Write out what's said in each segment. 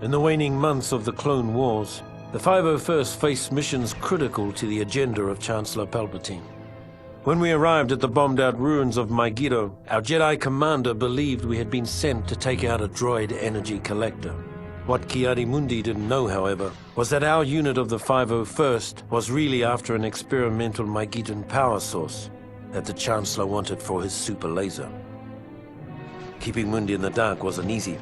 In the waning months of the Clone Wars, the 501st faced missions critical to the agenda of Chancellor Palpatine. When we arrived at the bombed-out ruins of Mygeeto, our Jedi commander believed we had been sent to take out a droid energy collector. What Ki-Adi-Mundi didn't know, however, was that our unit of the 501st was really after an experimental Mygeetan power source that the Chancellor wanted for his super laser. Keeping Mundi in the dark wasn't easy.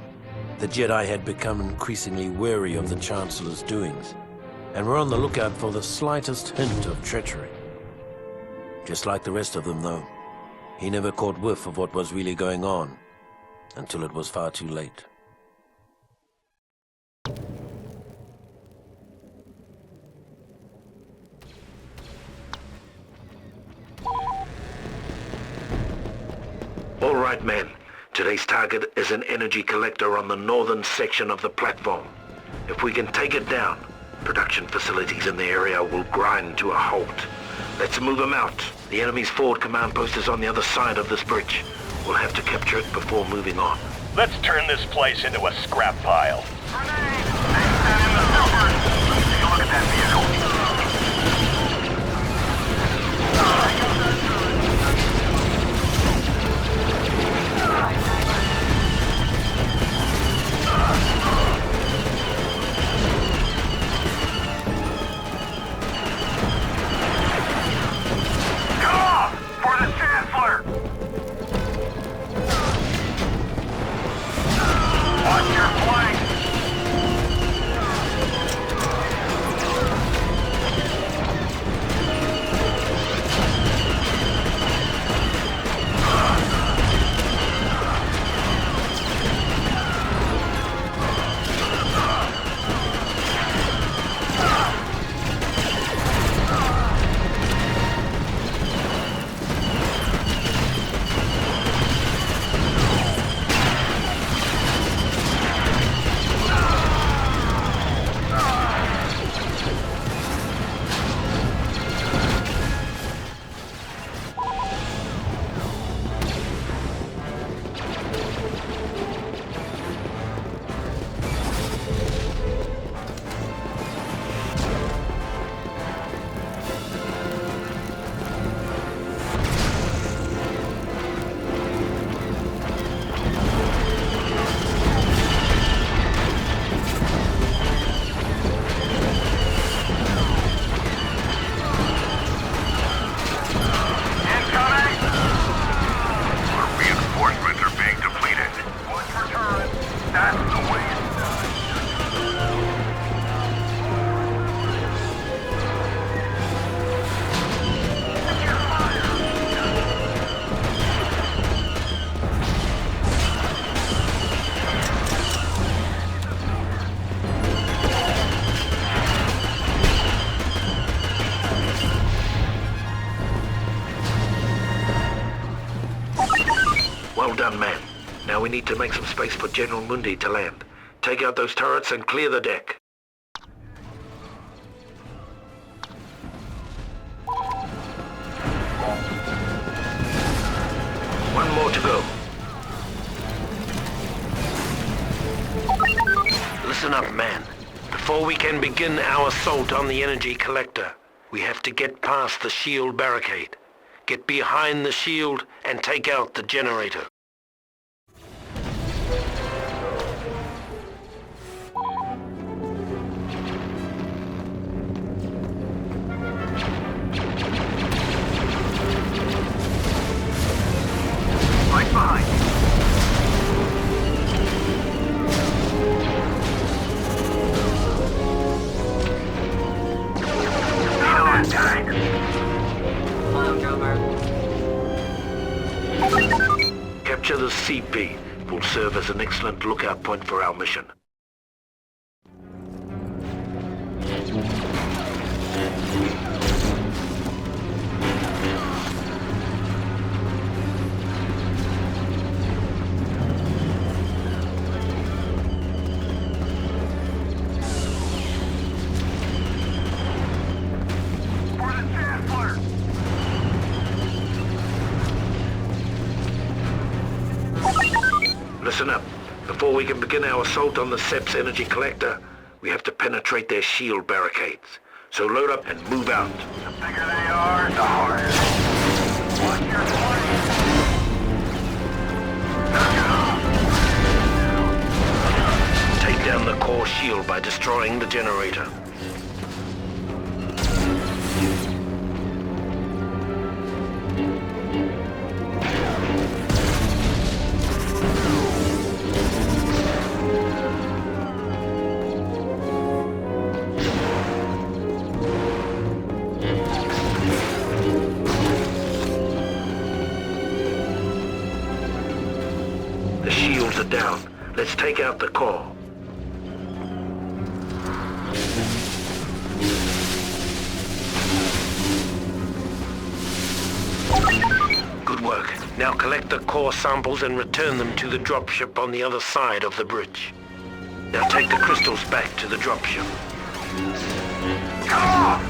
The Jedi had become increasingly wary of the Chancellor's doings, and were on the lookout for the slightest hint of treachery. Just like the rest of them, though, he never caught whiff of what was really going on until it was far too late. All right, men. Today's target is an energy collector on the northern section of the platform. If we can take it down, production facilities in the area will grind to a halt. Let's move them out. The enemy's forward command post is on the other side of this bridge. We'll have to capture it before moving on. Let's turn this place into a scrap pile. Grenade! Take in the silver! Take a look at that vehicle. Well done, man. Now we need to make some space for General Mundi to land. Take out those turrets and clear the deck. One more to go. Listen up, man. Before we can begin our assault on the energy collector, we have to get past the shield barricade. Get behind the shield and take out the generator. Right behind you. Capture the CP. It will serve as an excellent lookout point for our mission. Listen up. Before we can begin our assault on the Sep's energy collector, we have to penetrate their shield barricades. So load up and move out. The bigger they are, the harder. Watch your flank. Take down the core shield by destroying the generator. The shields are down. Let's take out the core. Good work. Now collect the core samples and return them to the dropship on the other side of the bridge. Now take the crystals back to the dropship. Come on!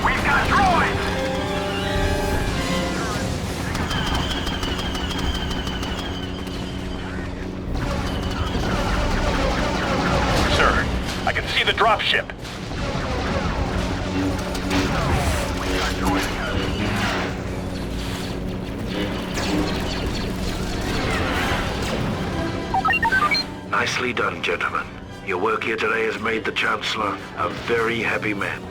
We've got droids! Sir, I can see the dropship. Nicely done, gentlemen. Your work here today has made the Chancellor a very happy man.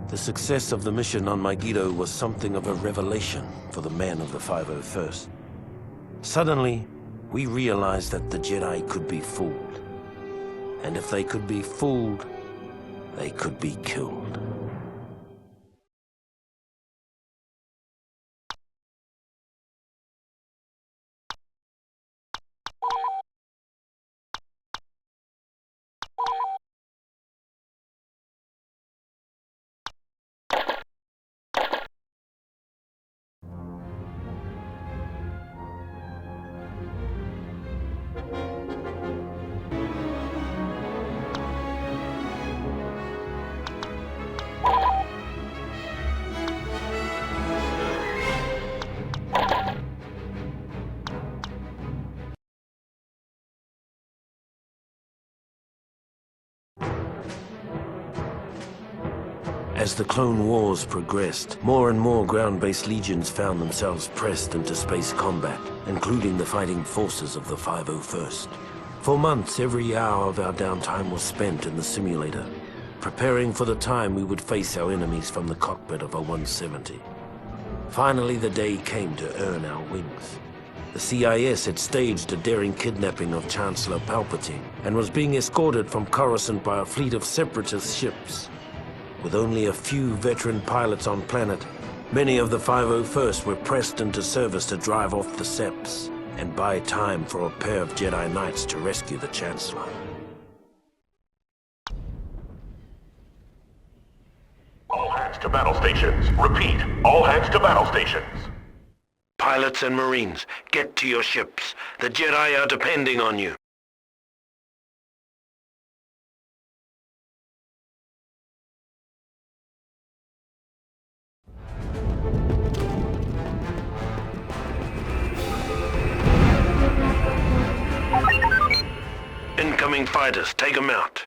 The success of the mission on Mygeeto was something of a revelation for the men of the 501st. Suddenly, we realized that the Jedi could be fooled. And if they could be fooled, they could be killed. As the Clone Wars progressed, more and more ground-based legions found themselves pressed into space combat, including the fighting forces of the 501st. For months, every hour of our downtime was spent in the simulator, preparing for the time we would face our enemies from the cockpit of a 170. Finally, the day came to earn our wings. The CIS had staged a daring kidnapping of Chancellor Palpatine and was being escorted from Coruscant by a fleet of separatist ships. With only a few veteran pilots on planet, many of the 501st were pressed into service to drive off the Seps and buy time for a pair of Jedi Knights to rescue the Chancellor. All hands to battle stations. Repeat, all hands to battle stations. Pilots and Marines, get to your ships. The Jedi are depending on you. Incoming fighters, take them out.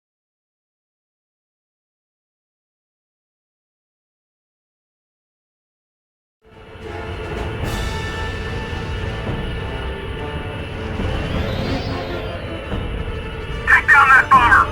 Take down that bomber!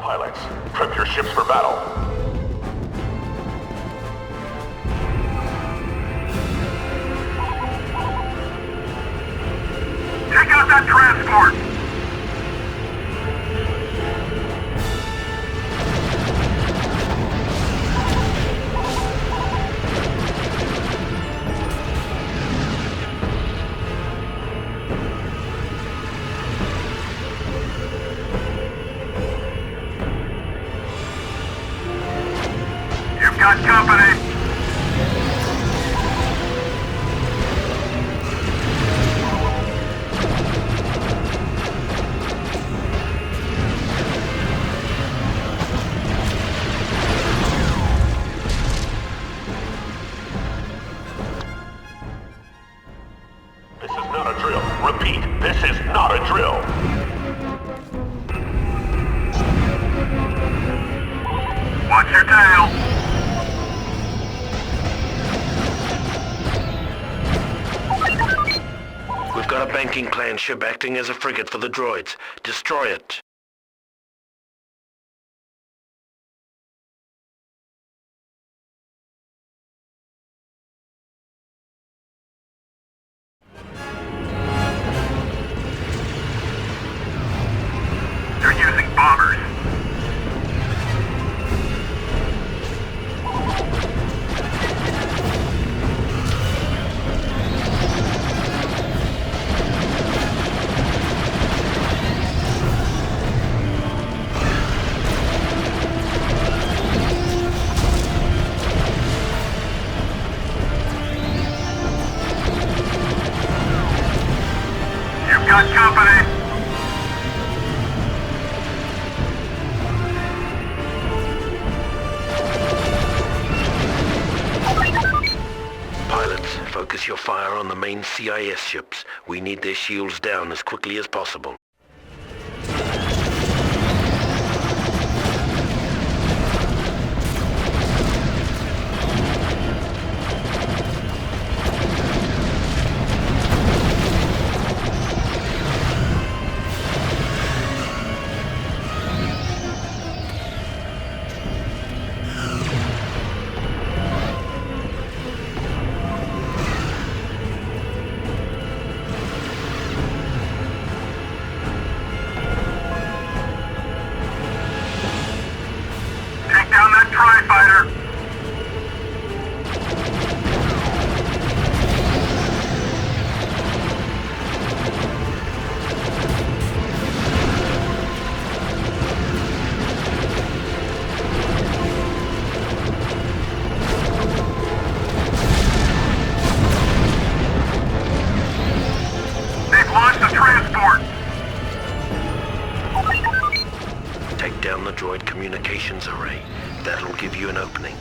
Pilots, prep your ships for battle. Take out that transport! You've got company! This is not a drill. Repeat, this is not a drill. Watch your tail! We've got a banking clan ship acting as a frigate for the droids. Destroy it. They're using bombers. You've got company! Pilots, focus your fire on the main CIS ships. We need their shields down as quickly as possible. Take down that tri-fighter! They've launched a transport! Take down the droid communications array. That'll give you an opening.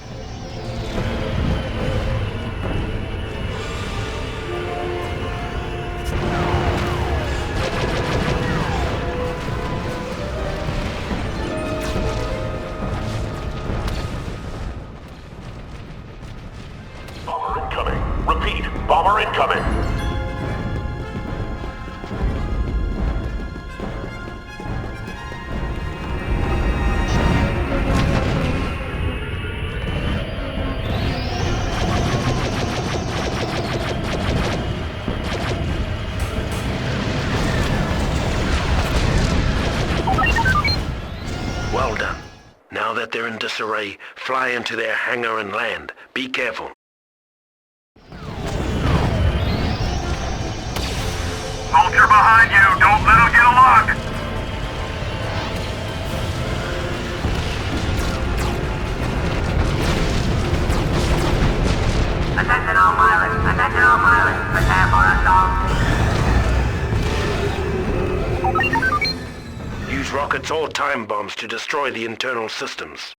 Bomber incoming. Repeat, bomber incoming. Well done. Now that they're in disarray, fly into their hangar and land. Be careful. Soldier behind you! Don't let him get a lock! Attention all pilots! Attention all pilots! Prepare for assault! Use rockets or time bombs to destroy the internal systems.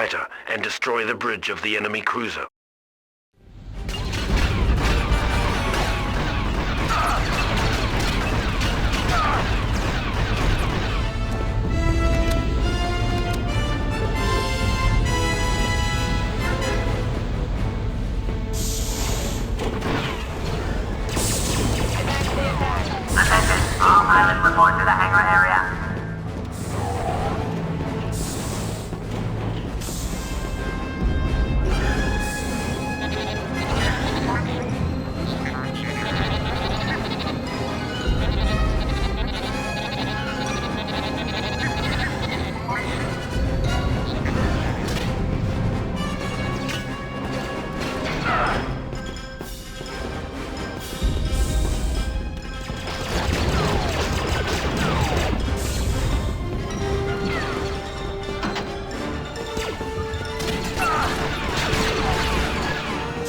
fighter and destroy the bridge of the enemy cruiser. Attention, all pilots report to the hangar area.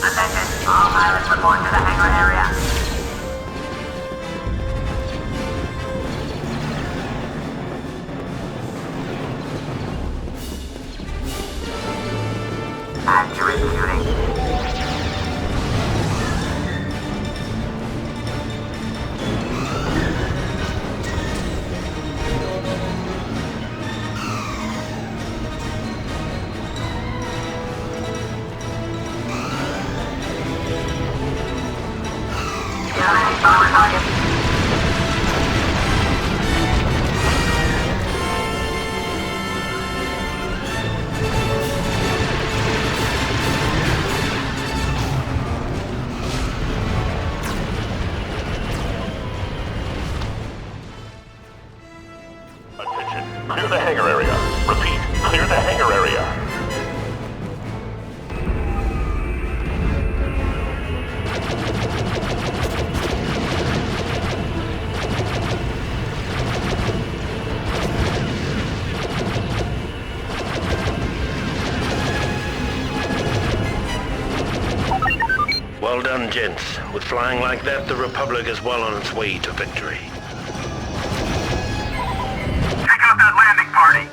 Attention, all pilots report to the hangar area. Accurate shooting. Attention, clear the hangar area. Repeat, clear the hangar area. Well done, gents. With flying like that, the Republic is well on its way to victory. Check out that landing party.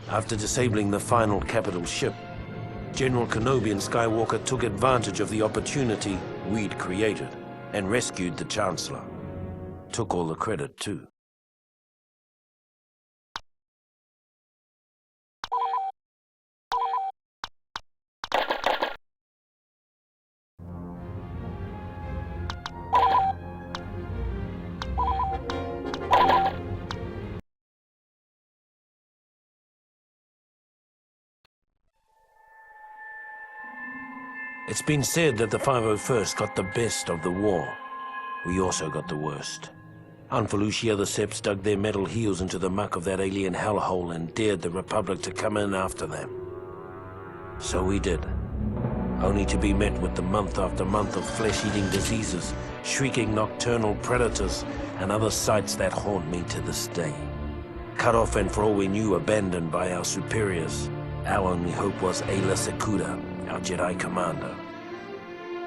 After disabling the final capital ship, General Kenobi and Skywalker took advantage of the opportunity we'd created and rescued the Chancellor. Took all the credit, too. It's been said that the 501st got the best of the war. We also got the worst. On Felucia, the Seps dug their metal heels into the muck of that alien hellhole and dared the Republic to come in after them. So we did. Only to be met with the month after month of flesh-eating diseases, shrieking nocturnal predators, and other sights that haunt me to this day. Cut off and for all we knew, abandoned by our superiors. Our only hope was Ayla Secura, our Jedi commander.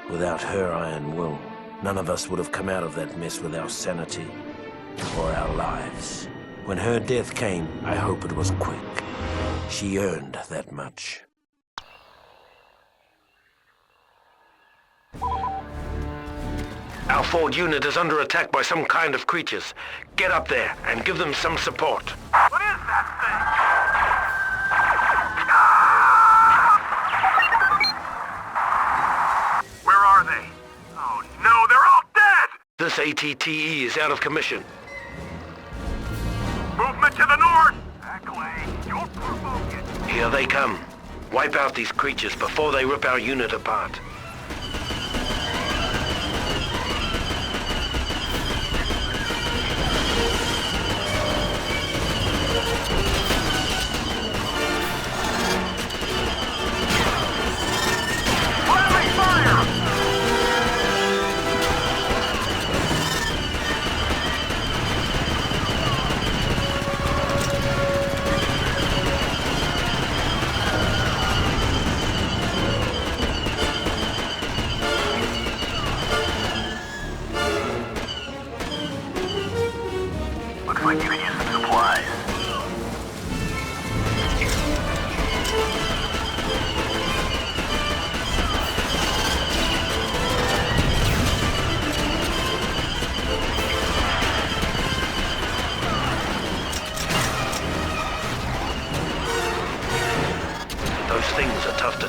Without her iron will, none of us would have come out of that mess with our sanity or our lives. When her death came, I hope it was quick. She earned that much. Our forward unit is under attack by some kind of creatures. Get up there and give them some support. What is that thing? Where are they? Oh no, they're all dead! This ATTE is out of commission. Movement to the north! Back away. Don't provoke it. Here they come. Wipe out these creatures before they rip our unit apart.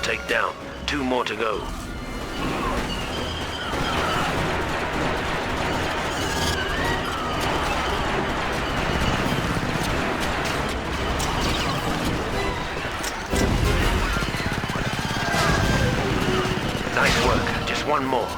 to take down. 2 more to go. Nice work. Just 1 more.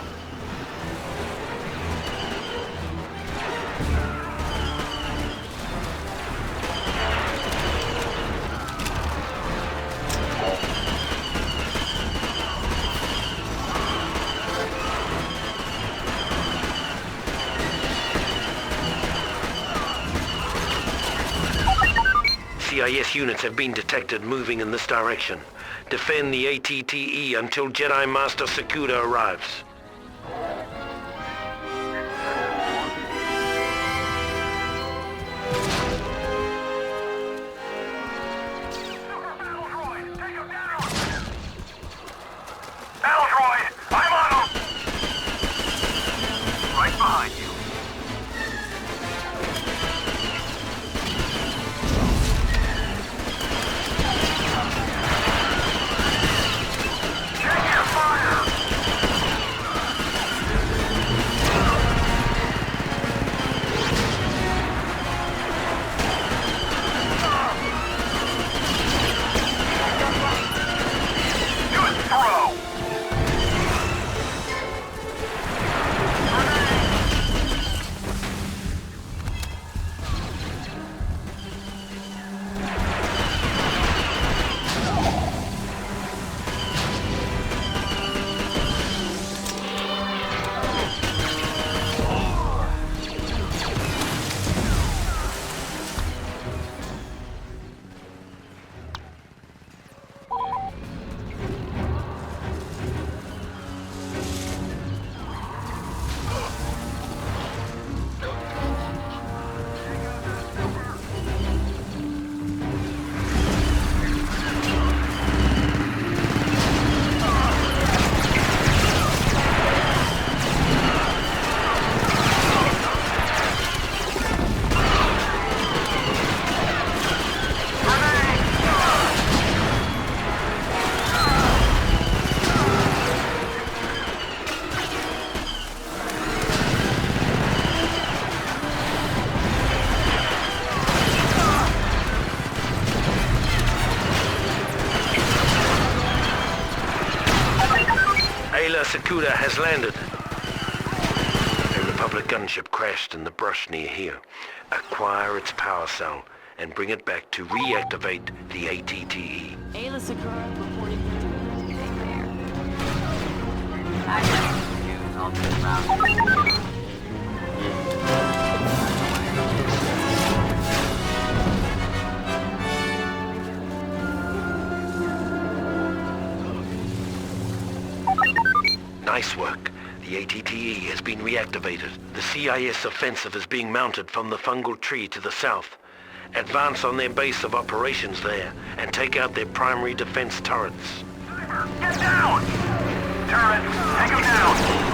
CIS units have been detected moving in this direction. Defend the ATTE until Jedi Master Sakuda arrives. Battle droid, I'm on him! Right behind you. Check your fire! Good throw! Sakuda has landed. A Republic gunship crashed in the brush near here. Acquire its power cell and bring it back to reactivate the ATTE. Ayla Sakura reporting for duty. Stay clear. Active. Use alternate route. Nice work. The ATTE has been reactivated. The CIS offensive is being mounted from the fungal tree to the south. Advance on their base of operations there and take out their primary defense turrets. Get down! Turret, take him down!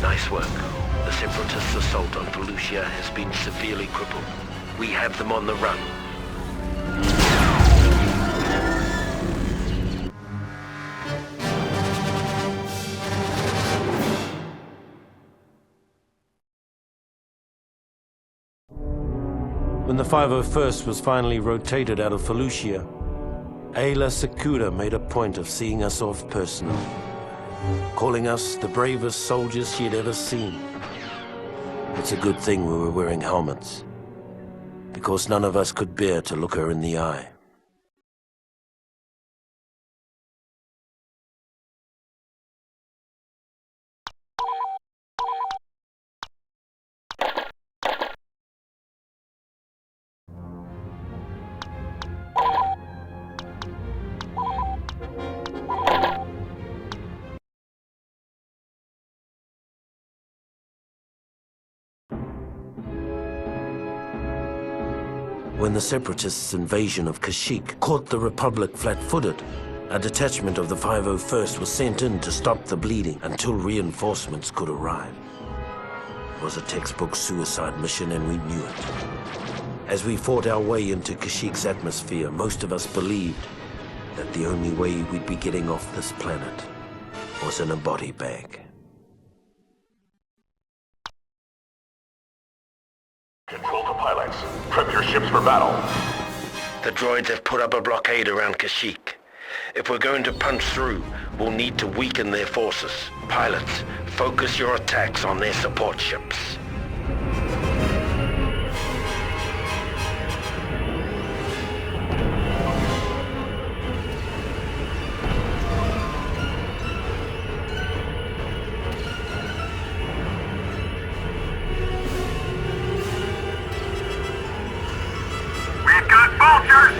Nice work. The Separatists' assault on Felucia has been severely crippled. We have them on the run. When the 501st was finally rotated out of Felucia, Ayla Sakuda made a point of seeing us off personally, calling us the bravest soldiers she had ever seen. It's a good thing we were wearing helmets, because none of us could bear to look her in the eye. When the Separatists' invasion of Kashyyyk caught the Republic flat-footed, a detachment of the 501st was sent in to stop the bleeding until reinforcements could arrive. It was a textbook suicide mission and we knew it. As we fought our way into Kashyyyk's atmosphere, most of us believed that the only way we'd be getting off this planet was in a body bag. Control to pilots. Prep your ships for battle. The droids have put up a blockade around Kashyyyk. If we're going to punch through, we'll need to weaken their forces. Pilots, focus your attacks on their support ships. We've got vultures!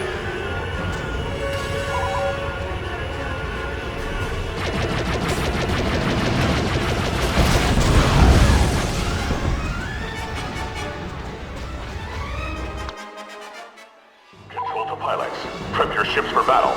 Control to pilots. Prep your ships for battle.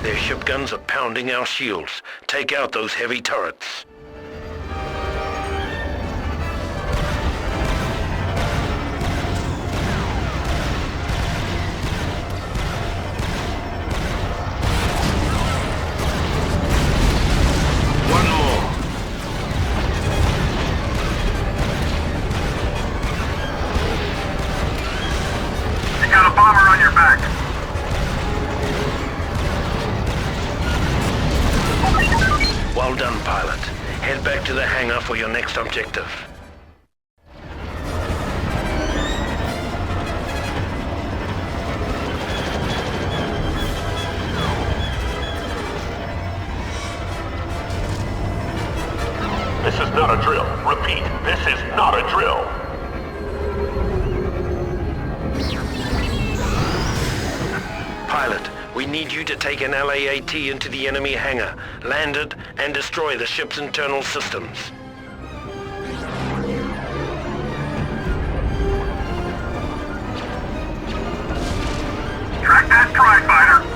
Their ship guns are pounding our shields. Take out those heavy turrets. One more. You got a bomber on your back. Well done, pilot. Head back to the hangar for your next objective. This is not a drill. Repeat, this is not a drill. Pilot, we need you to take an LAAT into the enemy hangar, land it, and destroy the ship's internal systems. Track that strike fighter.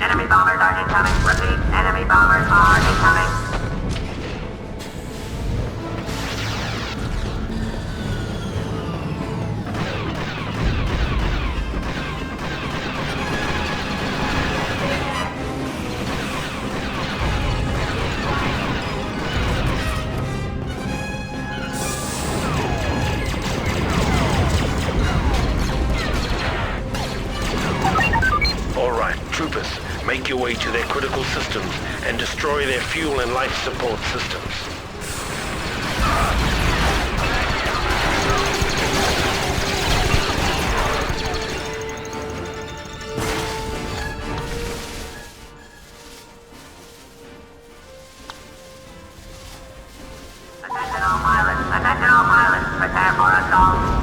Enemy bombers are incoming. Repeat, enemy bombers are incoming. systems and destroy their fuel and life support systems. Attention all pilots, prepare for assault.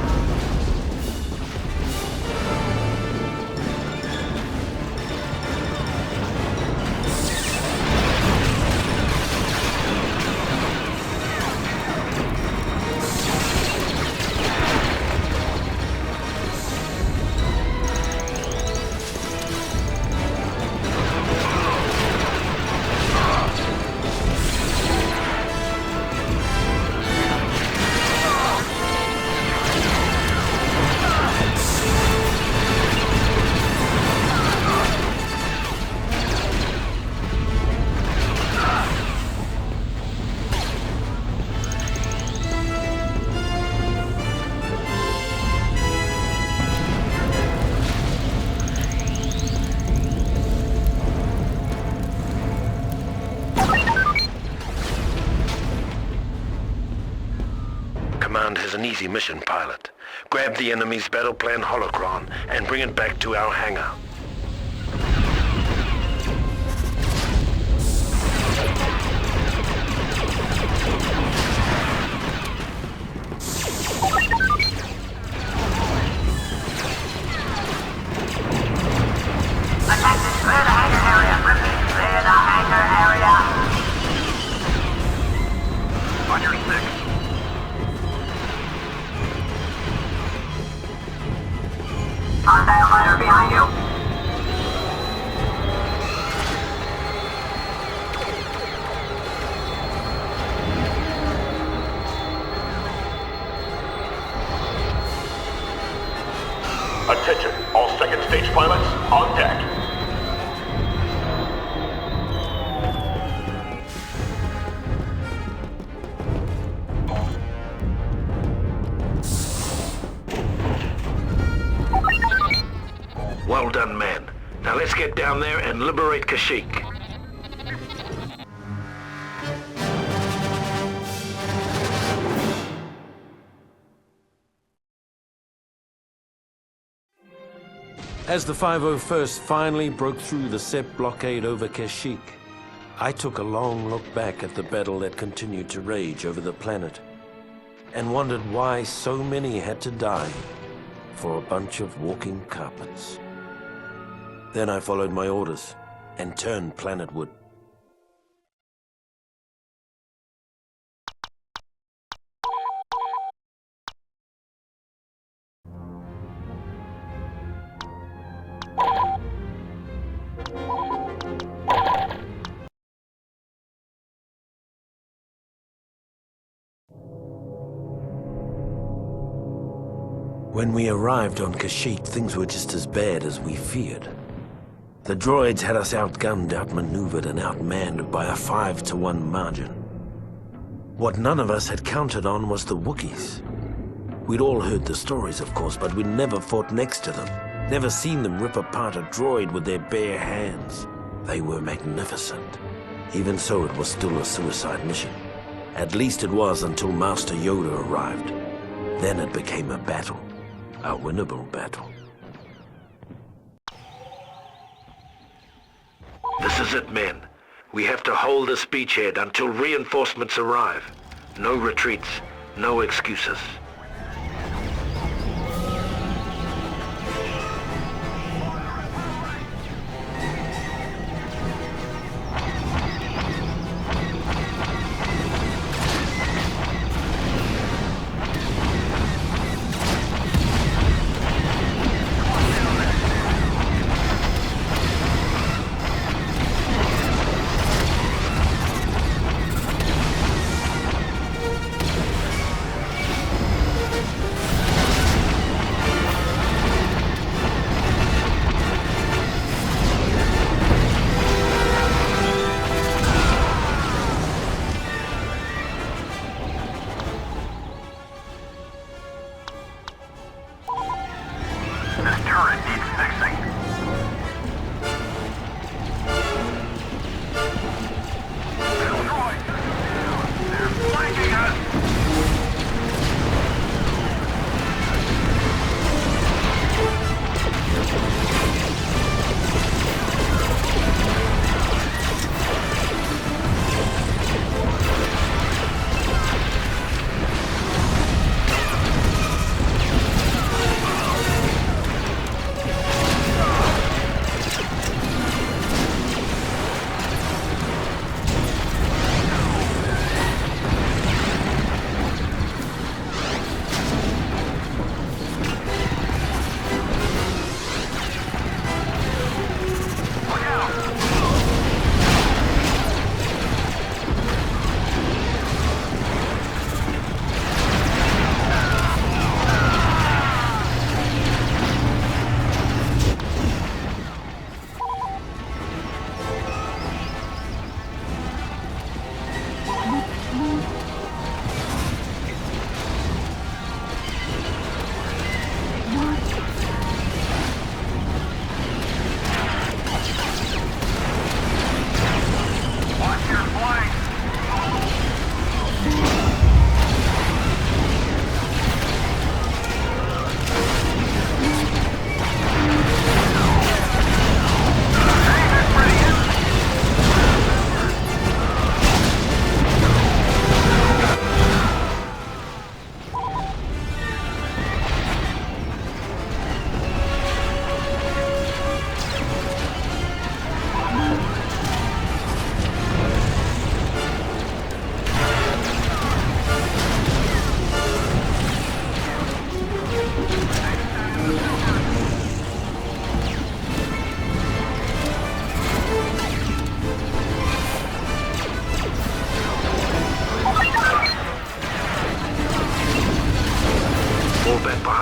Command has an easy mission, pilot. Grab the enemy's battle plan holocron and bring it back to our hangar. Attention, clear the hangar area. Repeat, clear the hangar area. On your 6. Hostile fighter behind you. Attention, all second stage pilots on deck. Well done, man. Now let's get down there and liberate Kashyyyk. As the 501st finally broke through the SEP blockade over Kashyyyk, I took a long look back at the battle that continued to rage over the planet and wondered why so many had to die for a bunch of walking carpets. Then I followed my orders and turned planetward. When we arrived on Kashyyyk, things were just as bad as we feared. The droids had us outgunned, outmaneuvered, and outmanned by a 5-to-1 margin. What none of us had counted on was the Wookiees. We'd all heard the stories, of course, but we'd never fought next to them, never seen them rip apart a droid with their bare hands. They were magnificent. Even so, it was still a suicide mission. At least it was until Master Yoda arrived. Then it became a battle. A winnable battle. This is it, men. We have to hold this beachhead until reinforcements arrive. No retreats, no excuses.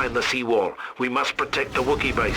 behind the seawall. We must protect the Wookiee base.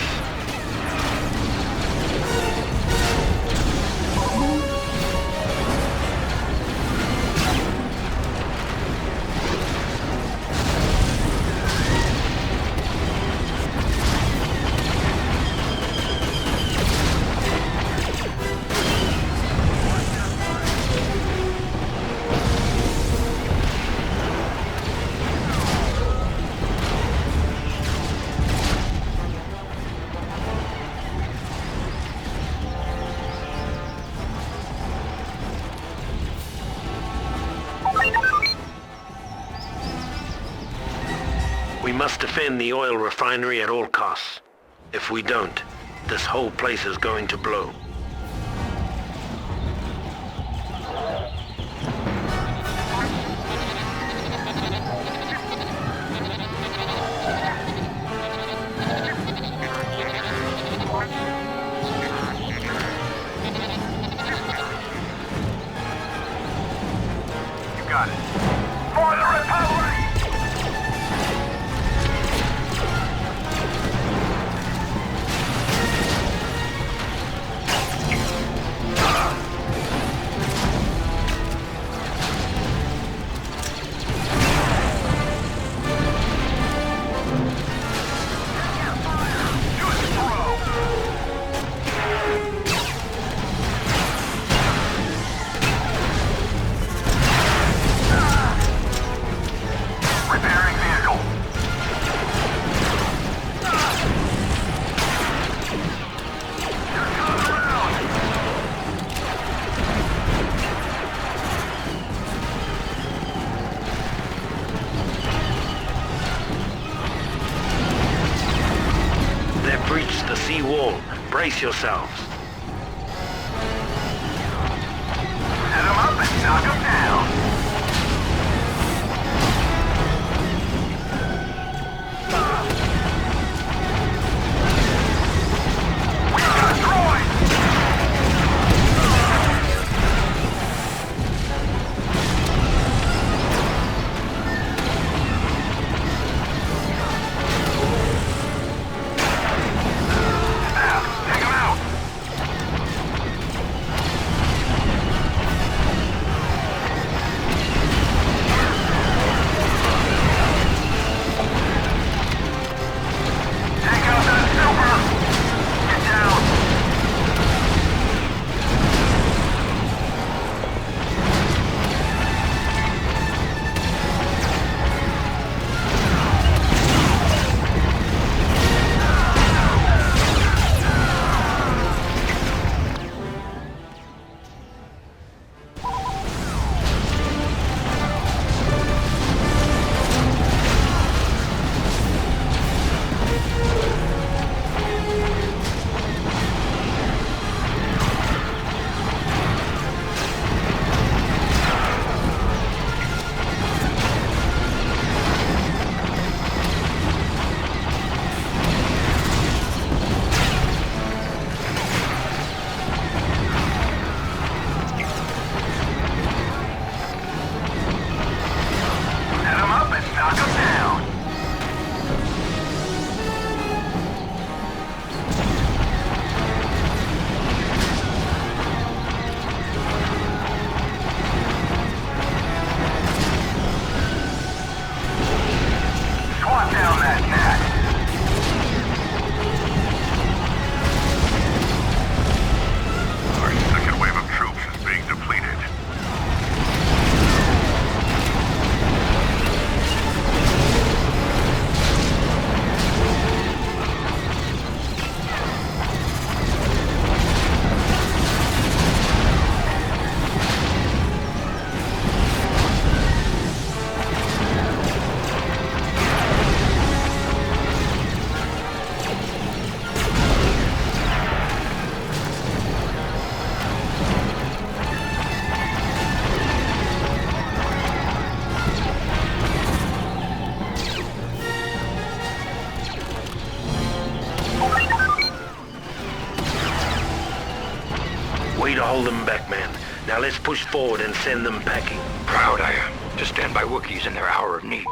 We must defend the oil refinery at all costs. If we don't, this whole place is going to blow. You got it. For the Republic! Breach the sea wall. Brace yourselves. Set him up and knock him down. We got droids! Take him out! Take out that silver! Get down! Set him up and knock him down! Swat down that cat! Our second wave of troops is being depleted. Way to hold them back, man. Now let's push forward and send them packing. Proud I am to stand by Wookiees in their hour of need.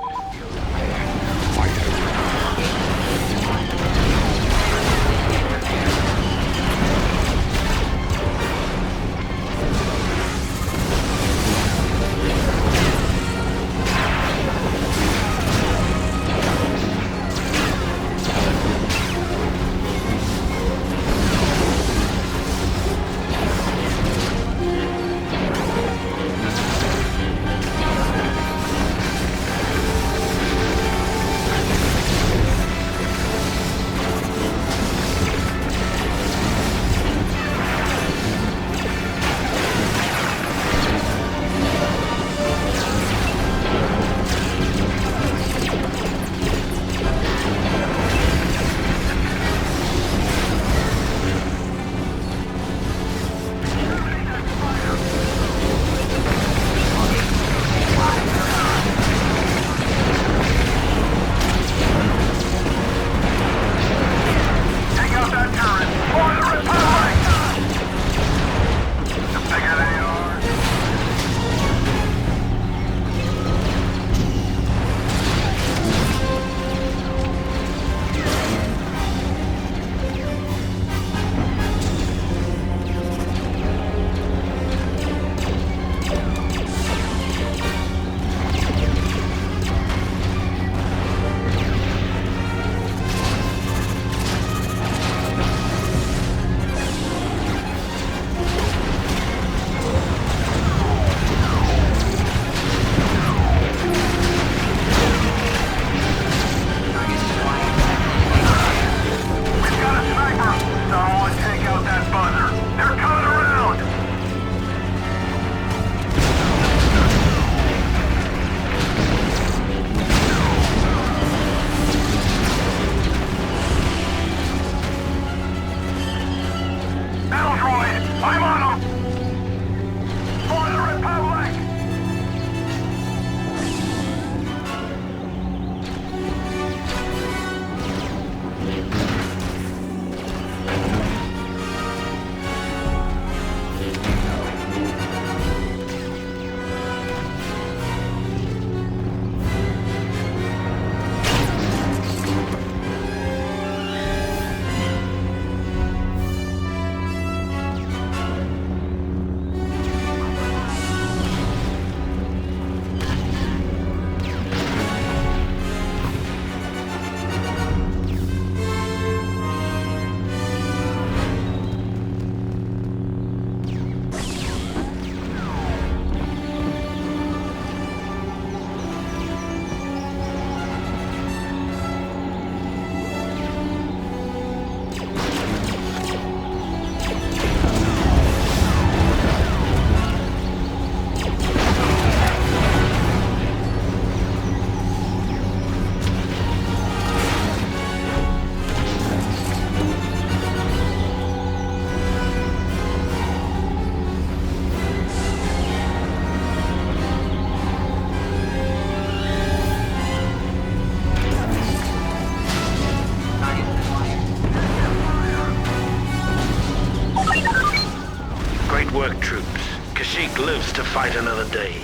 fight another day.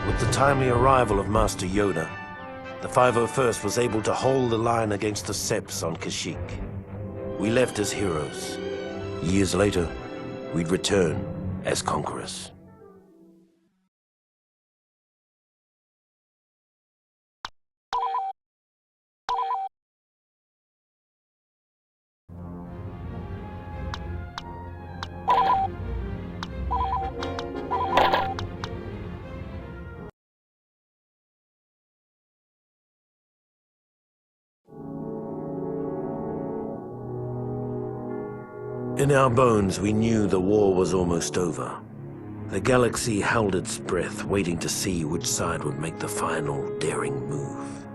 With the timely arrival of Master Yoda, the 501st was able to hold the line against the Seps on Kashyyyk. We left as heroes. Years later, we'd return as conquerors. In our bones, we knew the war was almost over. The galaxy held its breath, waiting to see which side would make the final, daring move.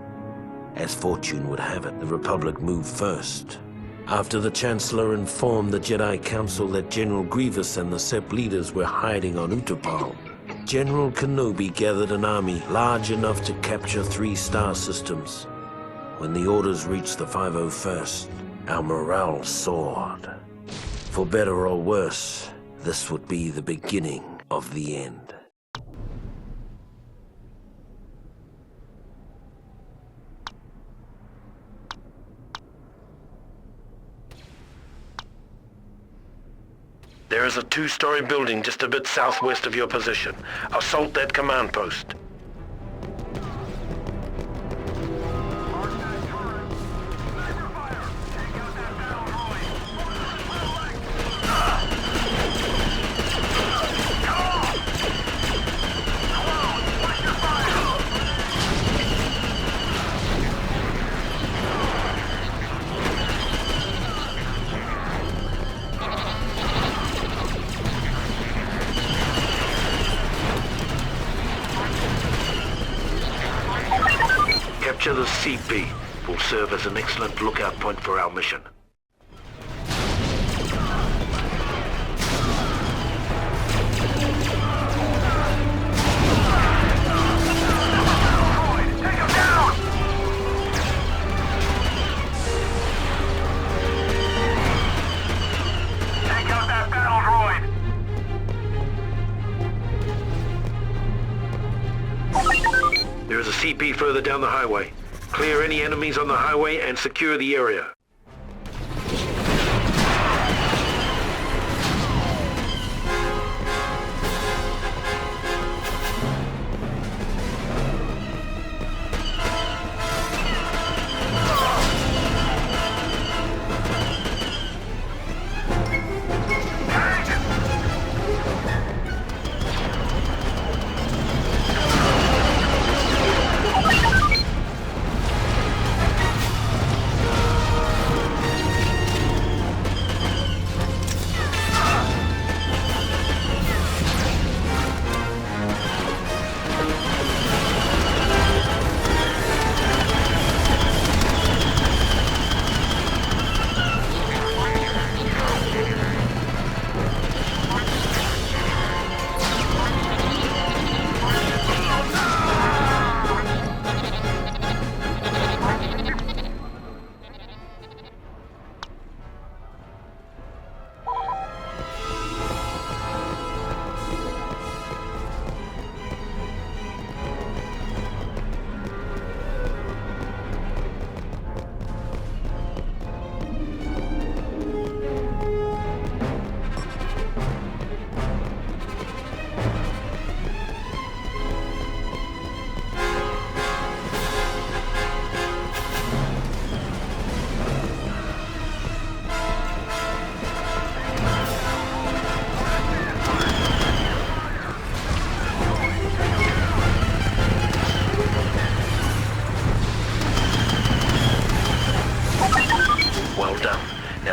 As fortune would have it, the Republic moved first. After the Chancellor informed the Jedi Council that General Grievous and the Sep leaders were hiding on Utapau, General Kenobi gathered an army large enough to capture 3 star systems. When the orders reached the 501st, our morale soared. For better or worse, this would be the beginning of the end. There is a 2-story building just a bit southwest of your position. Assault that command post. Capture the CP will serve as an excellent lookout point for our mission. Take him down! Take out that battle droid! There is a CP further down the highway. Clear any enemies on the highway and secure the area.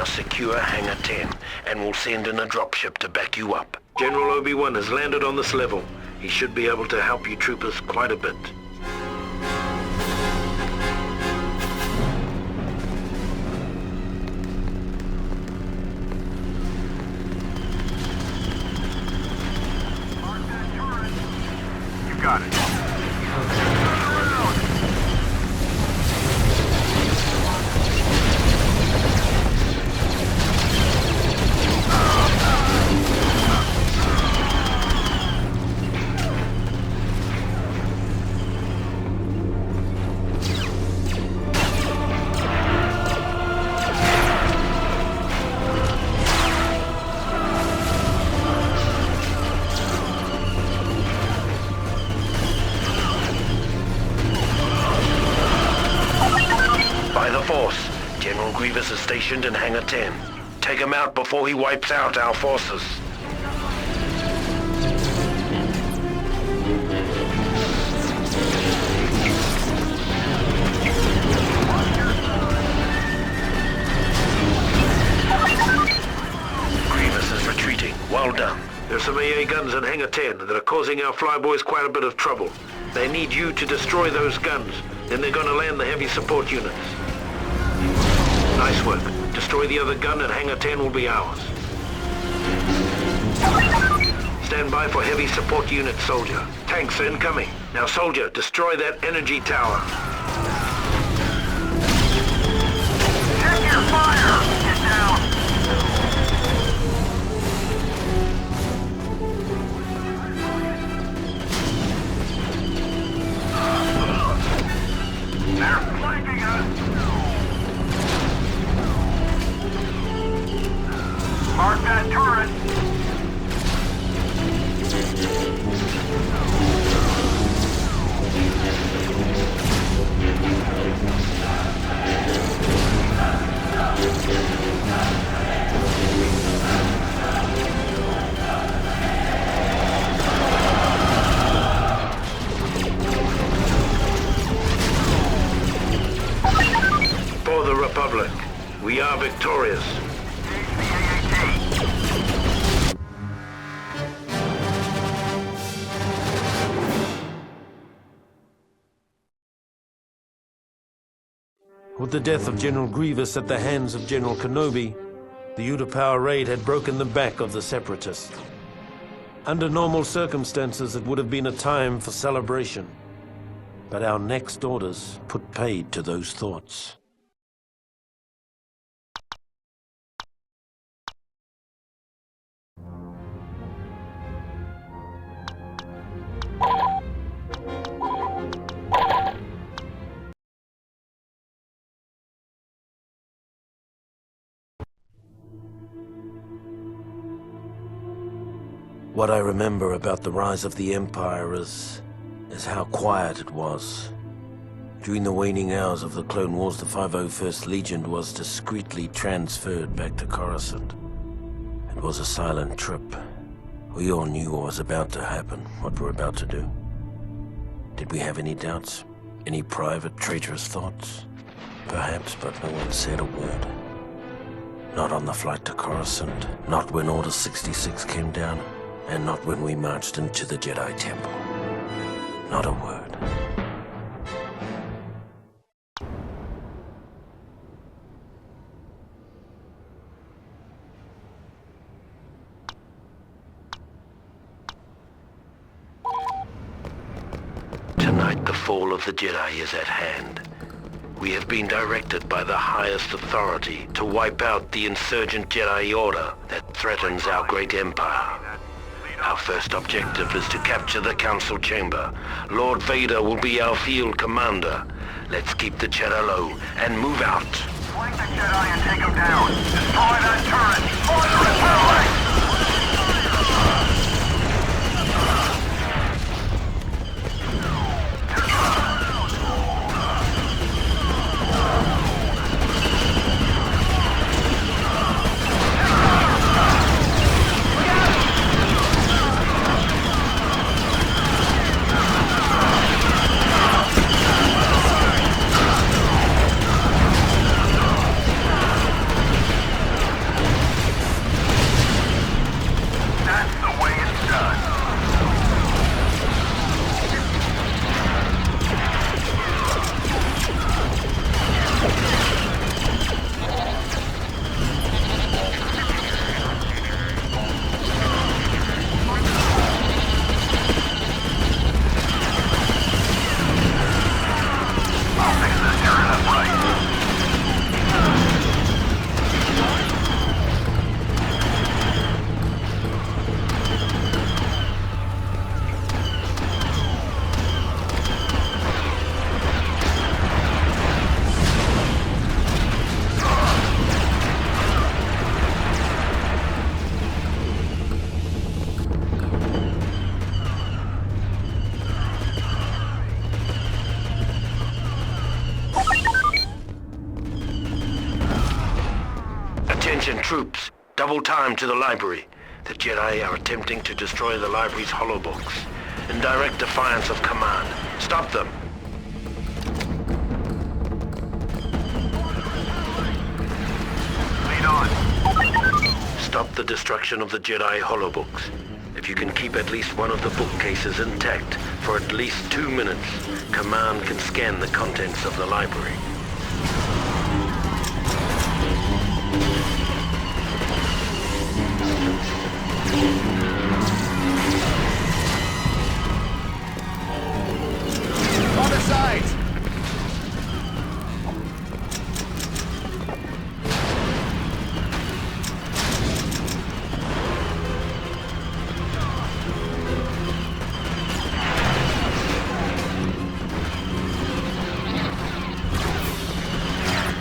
Secure Hangar 10, and we'll send in a dropship to back you up. General Obi-Wan has landed on this level. He should be able to help you troopers quite a bit. You got it. Force. General Grievous is stationed in Hangar 10. Take him out before he wipes out our forces. Grievous is retreating. Well done. There's some AA guns in Hangar 10 that are causing our flyboys quite a bit of trouble. They need you to destroy those guns. Then they're gonna land the heavy support units. Nice work. Destroy the other gun and Hangar 10 will be ours. Stand by for heavy support units, soldier. Tanks incoming. Now, soldier, destroy that energy tower. Check your fire! Get down! They're flanking us! Mark that turret! For the Republic, we are victorious. With the death of General Grievous at the hands of General Kenobi, the Utapau raid had broken the back of the Separatists. Under normal circumstances, it would have been a time for celebration. But our next orders put paid to those thoughts. What I remember about the rise of the Empire is how quiet it was. During the waning hours of the Clone Wars, the 501st Legion was discreetly transferred back to Coruscant. It was a silent trip. We all knew what was about to happen, what we're about to do. Did we have any doubts? Any private, traitorous thoughts? Perhaps, but no one said a word. Not on the flight to Coruscant, not when Order 66 came down. And not when we marched into the Jedi Temple. Not a word. Tonight, the fall of the Jedi is at hand. We have been directed by the highest authority to wipe out the insurgent Jedi Order that threatens our great empire. Our first objective is to capture the Council Chamber. Lord Vader will be our field commander. Let's keep the cheddar low and move out. Flank the Jedi and take them down! Destroy that turret! Fire repelling! Attention troops, double time to the library. The Jedi are attempting to destroy the library's holobooks. In direct defiance of command. Stop them. Lead on. Stop the destruction of the Jedi holobooks. If you can keep at least one of the bookcases intact for at least 2 minutes, command can scan the contents of the library. On the sides!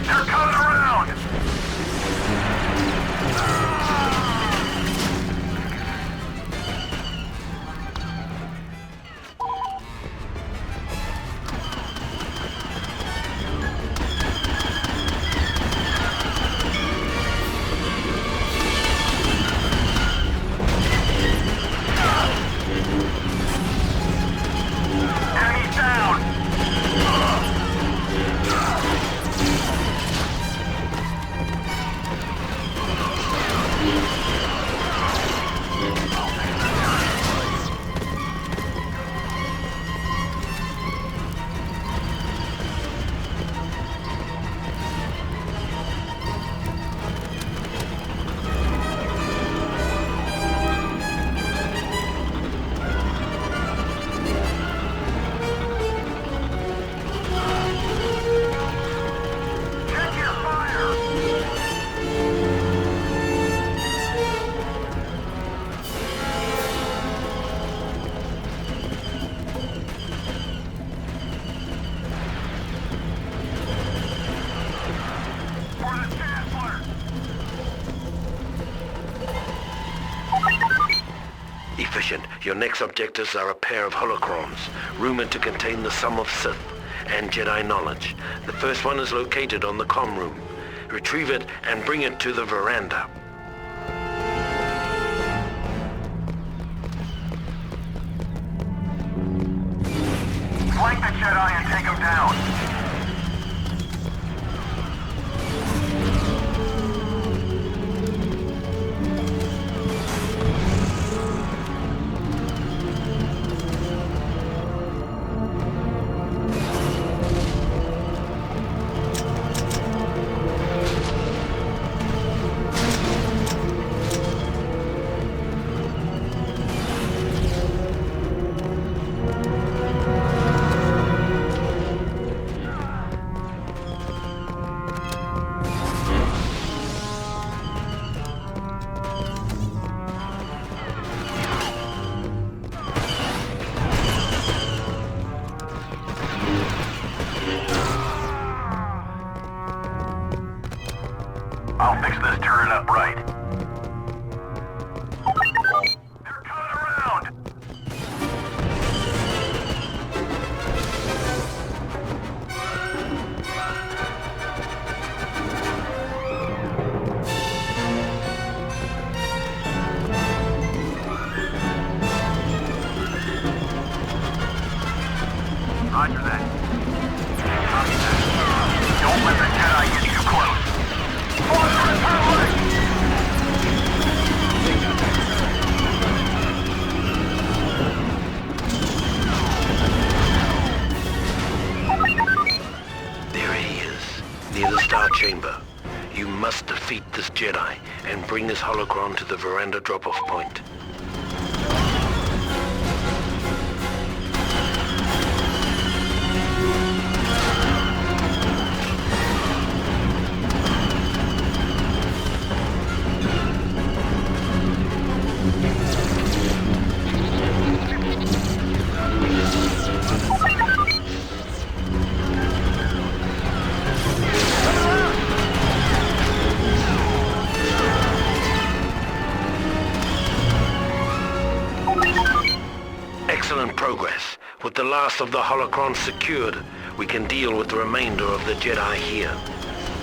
They're coming around! Enemies down! Check your fire! For the Chancellor! Efficient. Your next objectives are a pair of holocrons, rumored to contain the sum of Sith and Jedi knowledge. The first one is located on the comm room. Retrieve it and bring it to the veranda. Flank the Jedi and take them down! I'll fix this turret up right. They're coming around! Roger that. Copy that. Don't let the Jedi get too close. Forward for the turret! There he is, near the Star Chamber. You must defeat this Jedi and bring his holocron to the veranda drop-off point. Excellent progress. With the last of the holocrons secured, we can deal with the remainder of the Jedi here.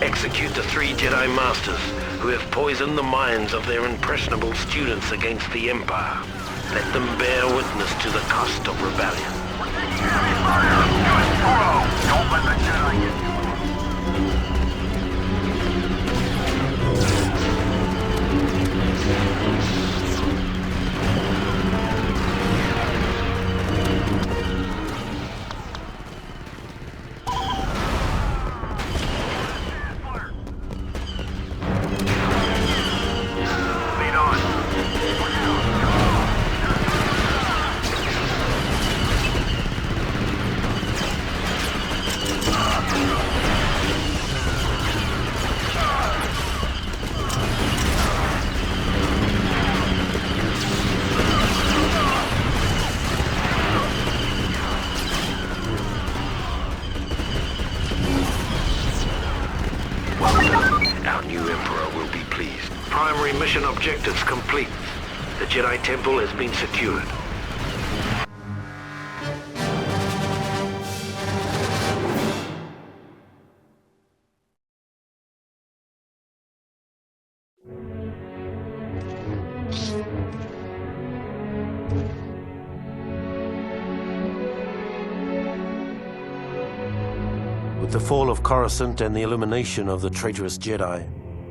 Execute the 3 Jedi Masters who have poisoned the minds of their impressionable students against the Empire. Let them bear witness to the cost of rebellion. Don't let the Jedi get you. Lead on. Our new Emperor will be pleased. Primary mission objectives complete. The Jedi Temple has been secured. With the fall of Coruscant and the elimination of the traitorous Jedi,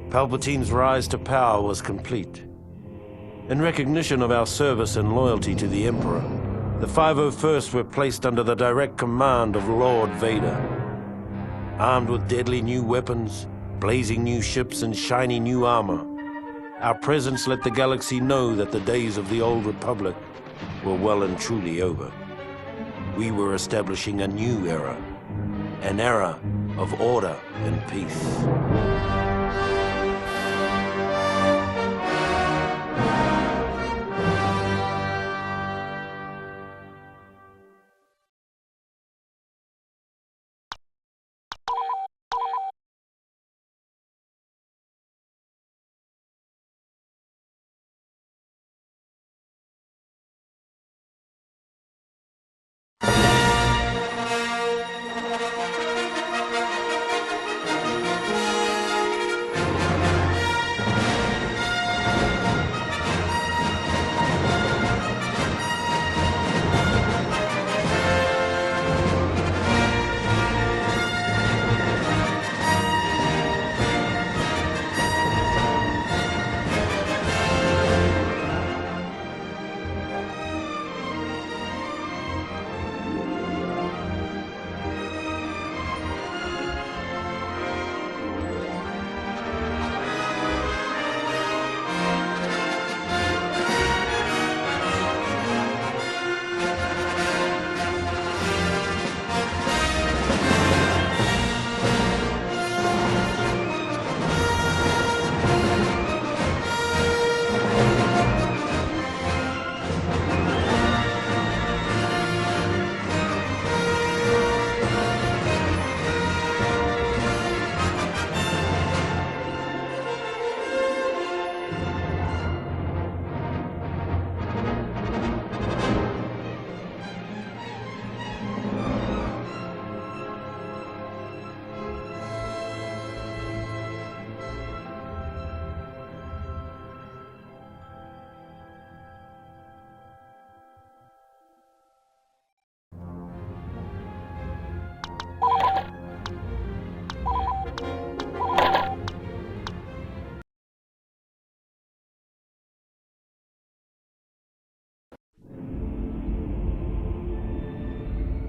Palpatine's rise to power was complete. In recognition of our service and loyalty to the Emperor, the 501st were placed under the direct command of Lord Vader. Armed with deadly new weapons, blazing new ships, and shiny new armor, our presence let the galaxy know that the days of the old Republic were well and truly over. We were establishing a new era, an era of order and peace.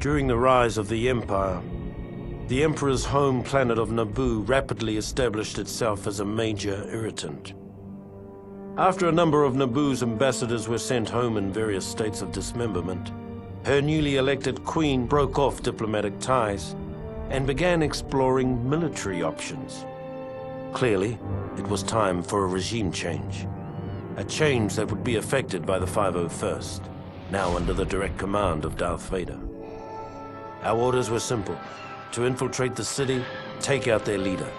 During the rise of the Empire, the Emperor's home planet of Naboo rapidly established itself as a major irritant. After a number of Naboo's ambassadors were sent home in various states of dismemberment, her newly elected queen broke off diplomatic ties and began exploring military options. Clearly, it was time for a regime change. A change that would be effected by the 501st, now under the direct command of Darth Vader. Our orders were simple: to infiltrate the city, take out their leader,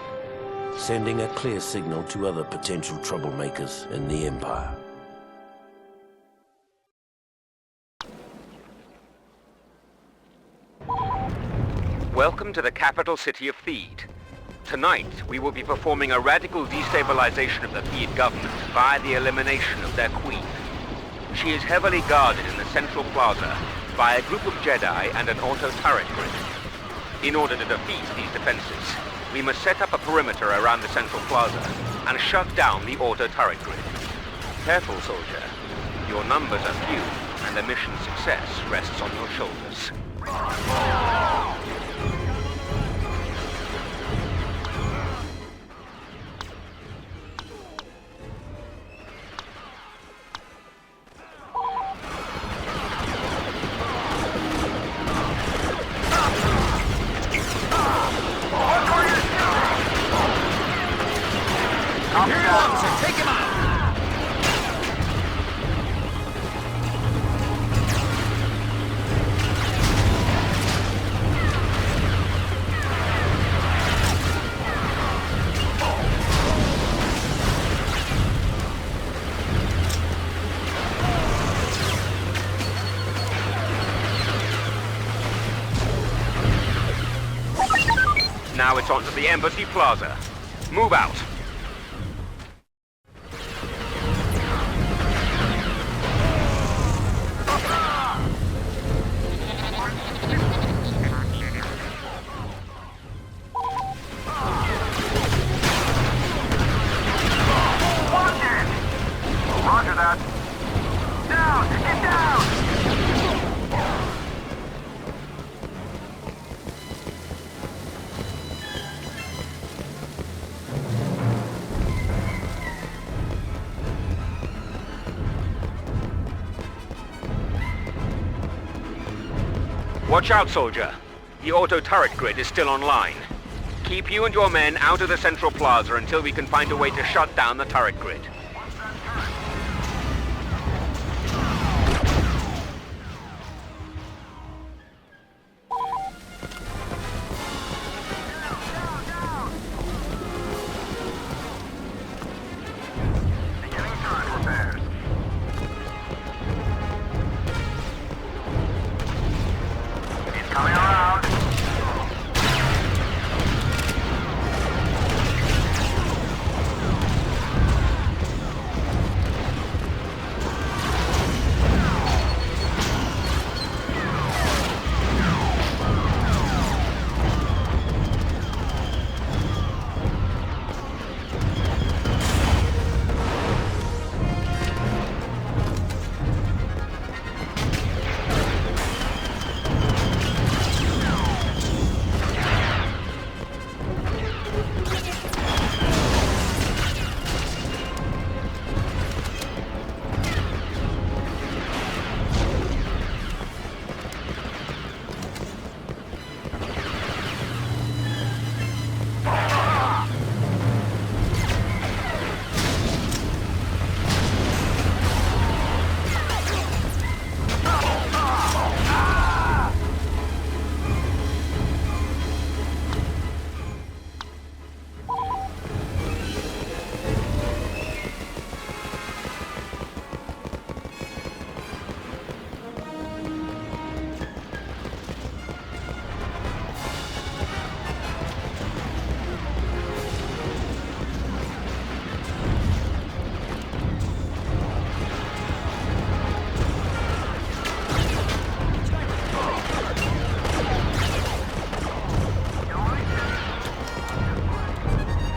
sending a clear signal to other potential troublemakers in the Empire. Welcome to the capital city of Theed. Tonight, we will be performing a radical destabilization of the Theed government by the elimination of their queen. She is heavily guarded in the central plaza by a group of Jedi and an auto-turret grid. In order to defeat these defenses, we must set up a perimeter around the central plaza and shut down the auto-turret grid. Careful, soldier. Your numbers are few, and the mission's success rests on your shoulders. Take him out! Now it's on to the Embassy Plaza. Move out. Roger that. Down! Get down! Watch out, soldier. The auto-turret grid is still online. Keep you and your men out of the central plaza until we can find a way to shut down the turret grid.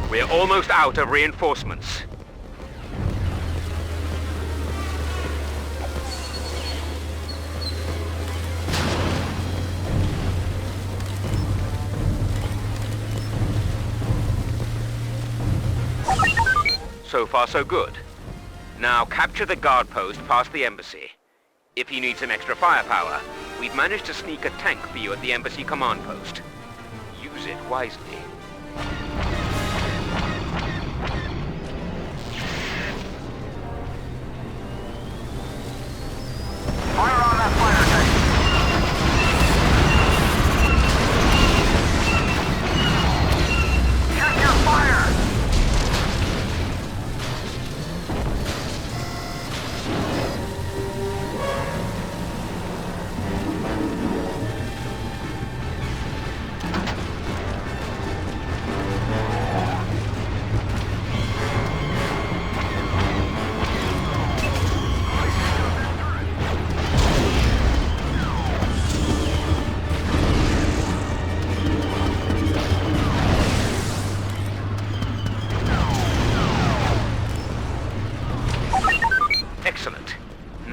We're almost out of reinforcements. So far, so good. Now capture the guard post past the embassy. If you need some extra firepower, we've managed to sneak a tank for you at the embassy command post. Use it wisely. Fire on that fighter tank! Check your fire!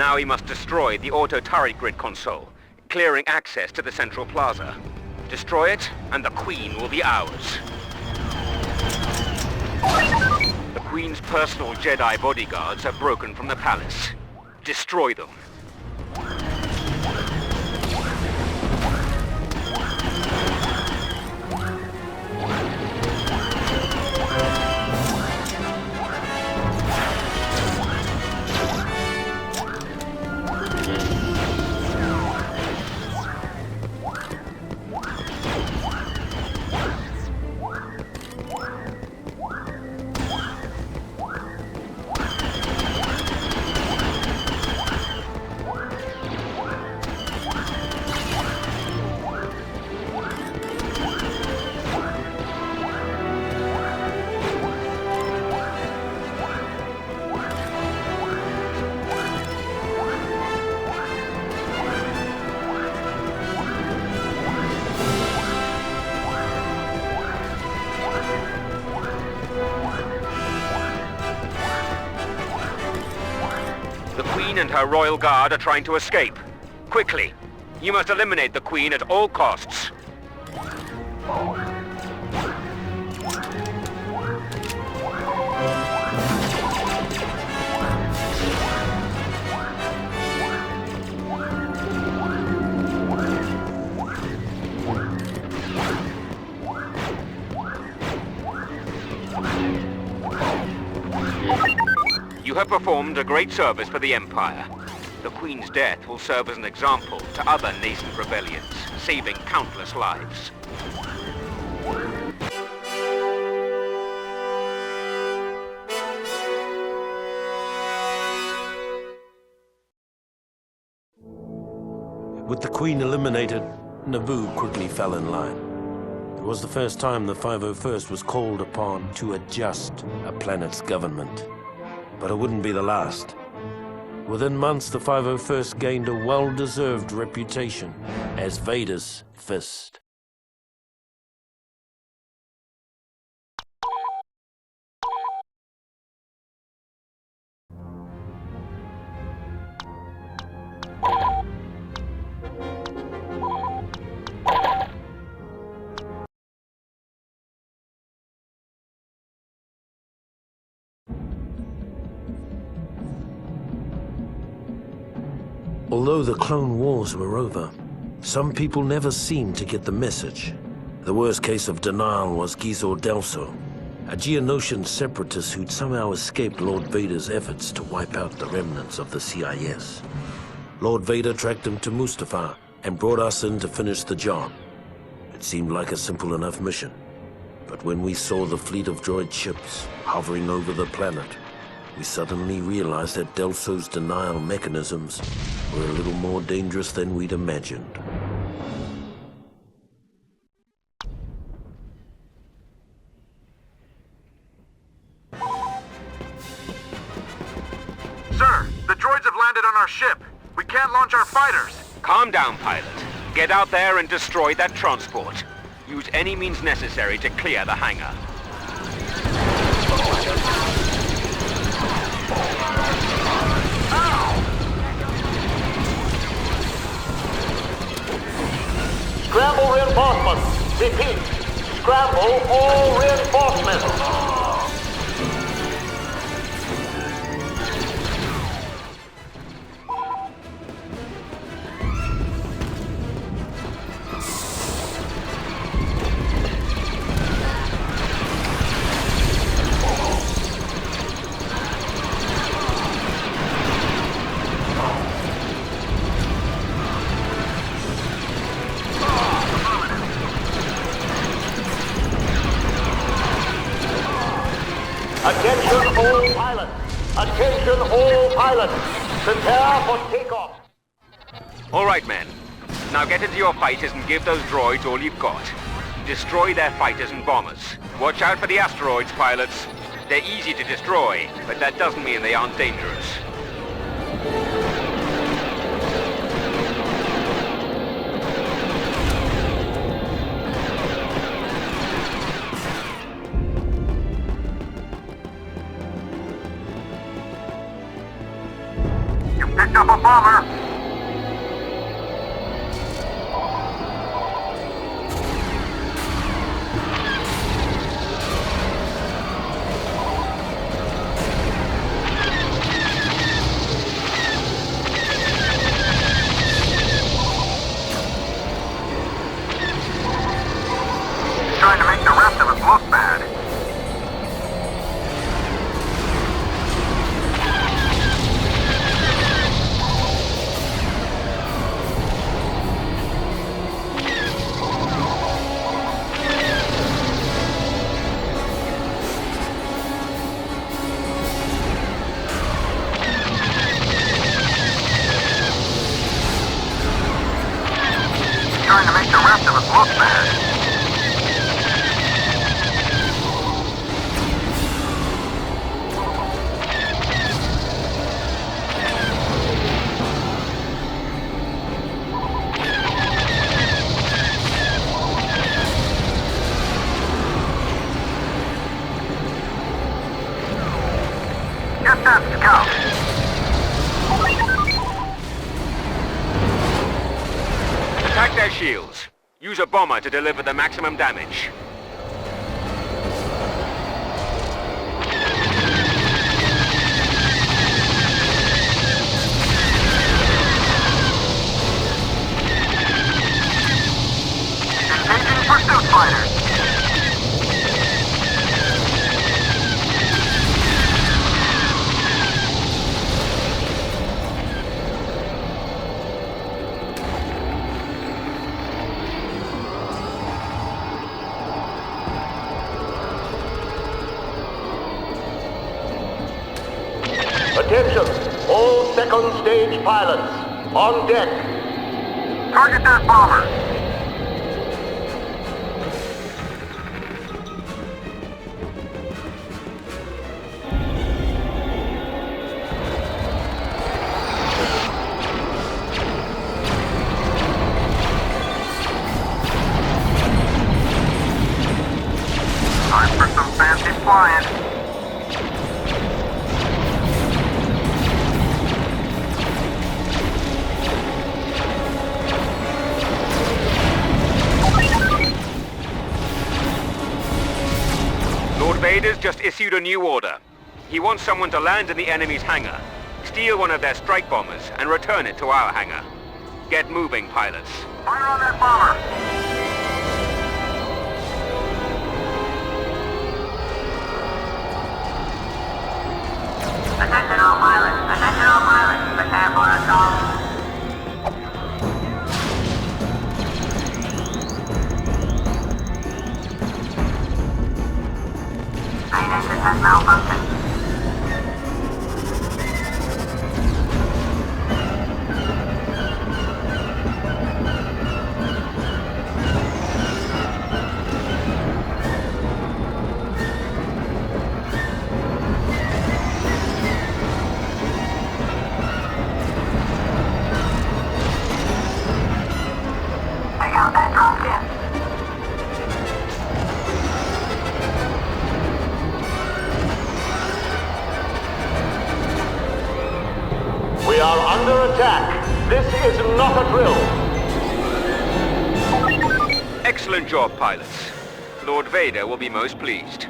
Now we must destroy the auto turret grid console, clearing access to the central plaza. Destroy it, and the Queen will be ours. The Queen's personal Jedi bodyguards have broken from the palace. Destroy them. And her royal guard are trying to escape. Quickly! You must eliminate the Queen at all costs. You have performed a great service for the Empire. The Queen's death will serve as an example to other nascent rebellions, saving countless lives. With the Queen eliminated, Naboo quickly fell in line. It was the first time the 501st was called upon to adjust a planet's government. But it wouldn't be the last. Within months, the 501st gained a well-deserved reputation as Vader's fist. Although the Clone Wars were over, some people never seemed to get the message. The worst case of denial was Gizor Delso, a Geonosian separatist who'd somehow escaped Lord Vader's efforts to wipe out the remnants of the CIS. Lord Vader tracked him to Mustafar and brought us in to finish the job. It seemed like a simple enough mission. But when we saw the fleet of droid ships hovering over the planet, we suddenly realized that Delso's denial mechanisms were a little more dangerous than we'd imagined. Sir, the droids have landed on our ship. We can't launch our fighters. Calm down, pilot. Get out there and destroy that transport. Use any means necessary to clear the hangar. Scramble reinforcements. Repeat. Scramble all reinforcements. Attention all pilots! Attention all pilots! Prepare for takeoff! All right, men. Now get into your fighters and give those droids all you've got. Destroy their fighters and bombers. Watch out for the asteroids, pilots. They're easy to destroy, but that doesn't mean they aren't dangerous. You picked up up a bomber! Trying to make the rest of us look bad. Trying to make the rest of us look bad. Get that scout! Attack their shields. Use a bomber to deliver the maximum damage. Engaging pursuit fighters! Attention, all second stage pilots, on deck. Target that bomber! Time for some fancy flying. Lord Vader's just issued a new order. He wants someone to land in the enemy's hangar, steal one of their strike bombers, and return it to our hangar. Get moving, pilots. Fire on that bomber! Attention all pilots! Attention all pilots! Prepare for assault! Main engine has malfunctioned. Take out that drone ship. We are under attack. This is not a drill. Excellent job, pilots. Lord Vader will be most pleased.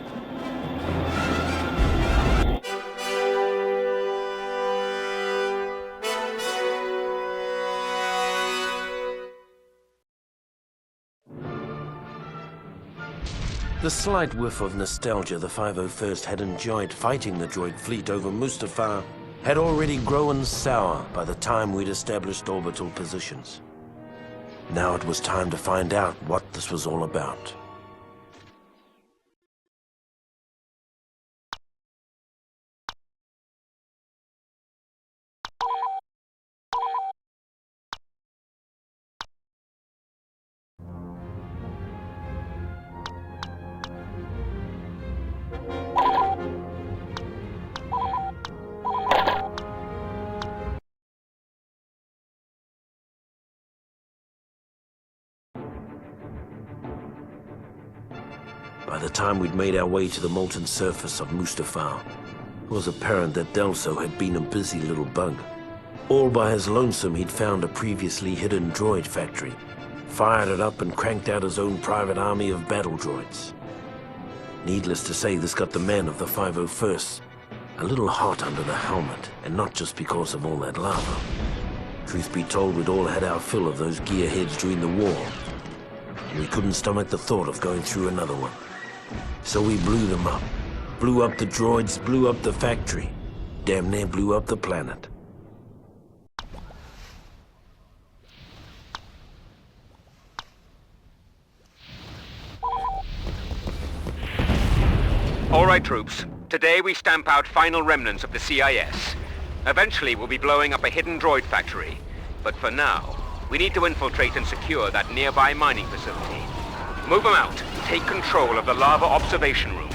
The slight whiff of nostalgia the 501st had enjoyed fighting the droid fleet over Mustafar had already grown sour by the time we'd established orbital positions. Now it was time to find out what this was all about. By the time we'd made our way to the molten surface of Mustafar, it was apparent that Delso had been a busy little bug. All by his lonesome, he'd found a previously hidden droid factory, fired it up and cranked out his own private army of battle droids. Needless to say, this got the men of the 501st a little hot under the helmet, and not just because of all that lava. Truth be told, we'd all had our fill of those gearheads during the war, and we couldn't stomach the thought of going through another one. So we blew them up. Blew up the droids, blew up the factory. Damn near blew up the planet. All right, troops. Today we stamp out final remnants of the CIS. Eventually we'll be blowing up a hidden droid factory. But for now, we need to infiltrate and secure that nearby mining facility. Move them out. Take control of the lava observation room.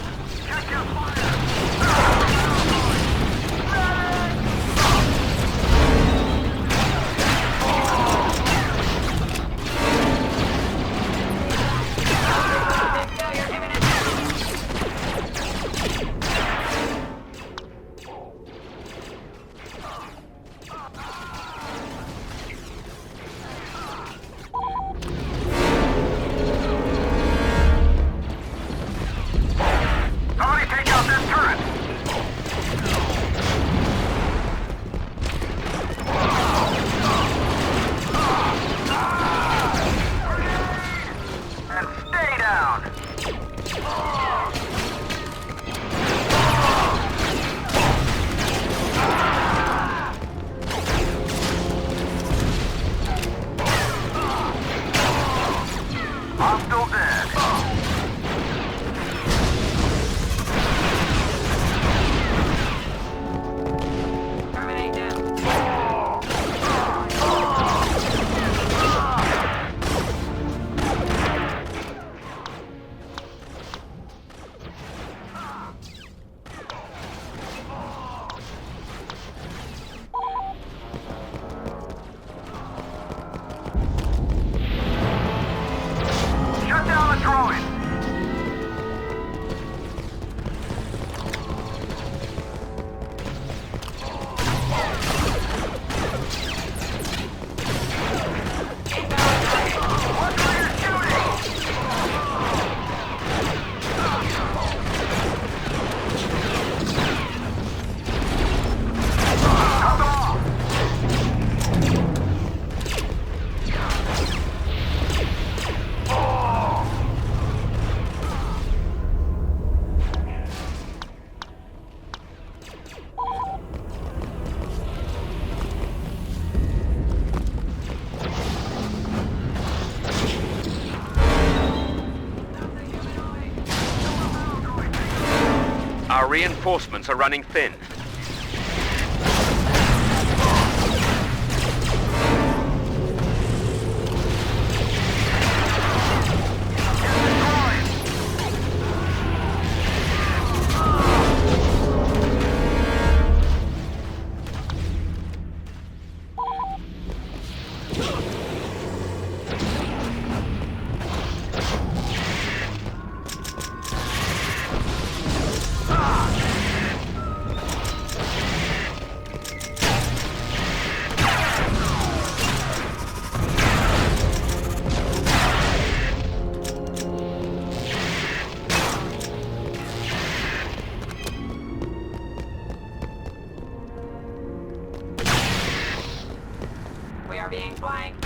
Our reinforcements are running thin. Being flanked.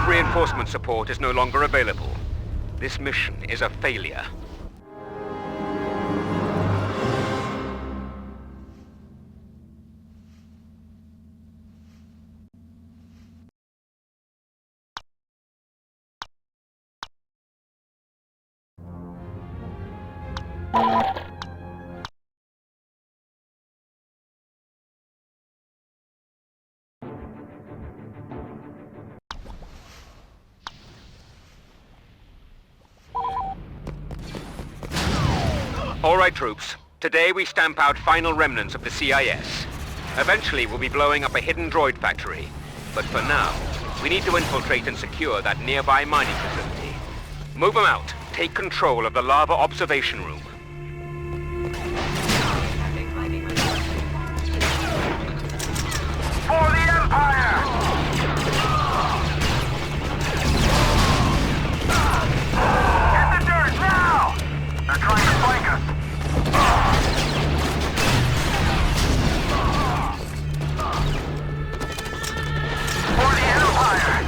Reinforcement support is no longer available. This mission is a failure. All right, troops. Today we stamp out final remnants of the CIS. Eventually we'll be blowing up a hidden droid factory. But for now, we need to infiltrate and secure that nearby mining facility. Move them out. Take control of the lava observation room. For the Empire! Hit the dirt now! They're trying to flank us. For the Empire!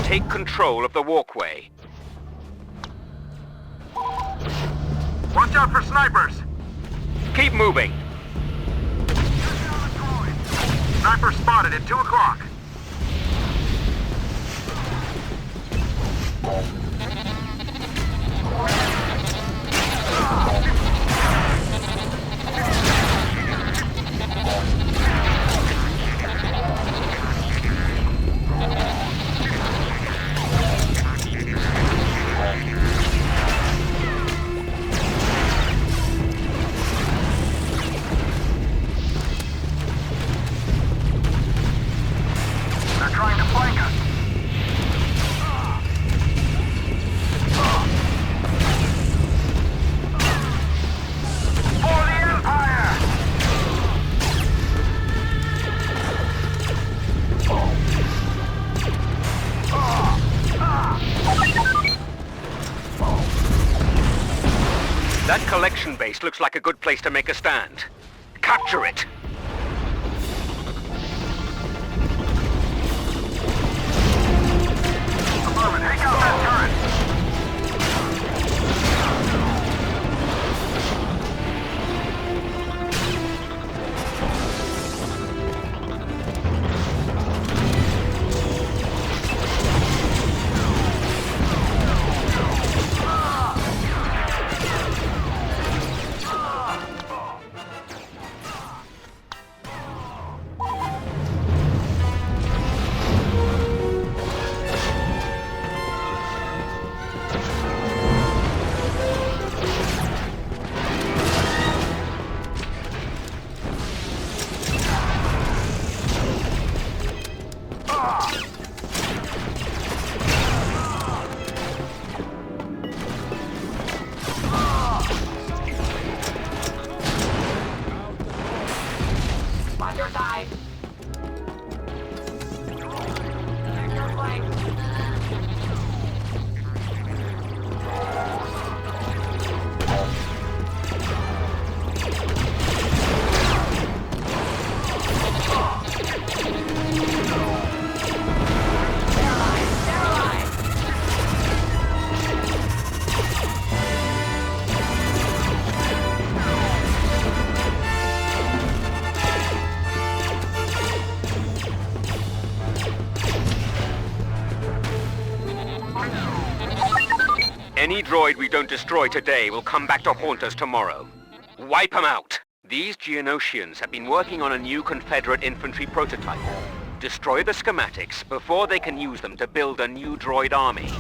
Take control of the walkway. Watch out for snipers! Keep moving. Sniper spotted at 2 o'clock. They're trying to flank us. For the Empire! That collection base looks like a good place to make a stand. Capture it! Affirmative. Take out that turret! Watch your side. Check your flank. Any droid we don't destroy today will come back to haunt us tomorrow. Wipe them out! These Geonosians have been working on a new Confederate infantry prototype. Destroy the schematics before they can use them to build a new droid army.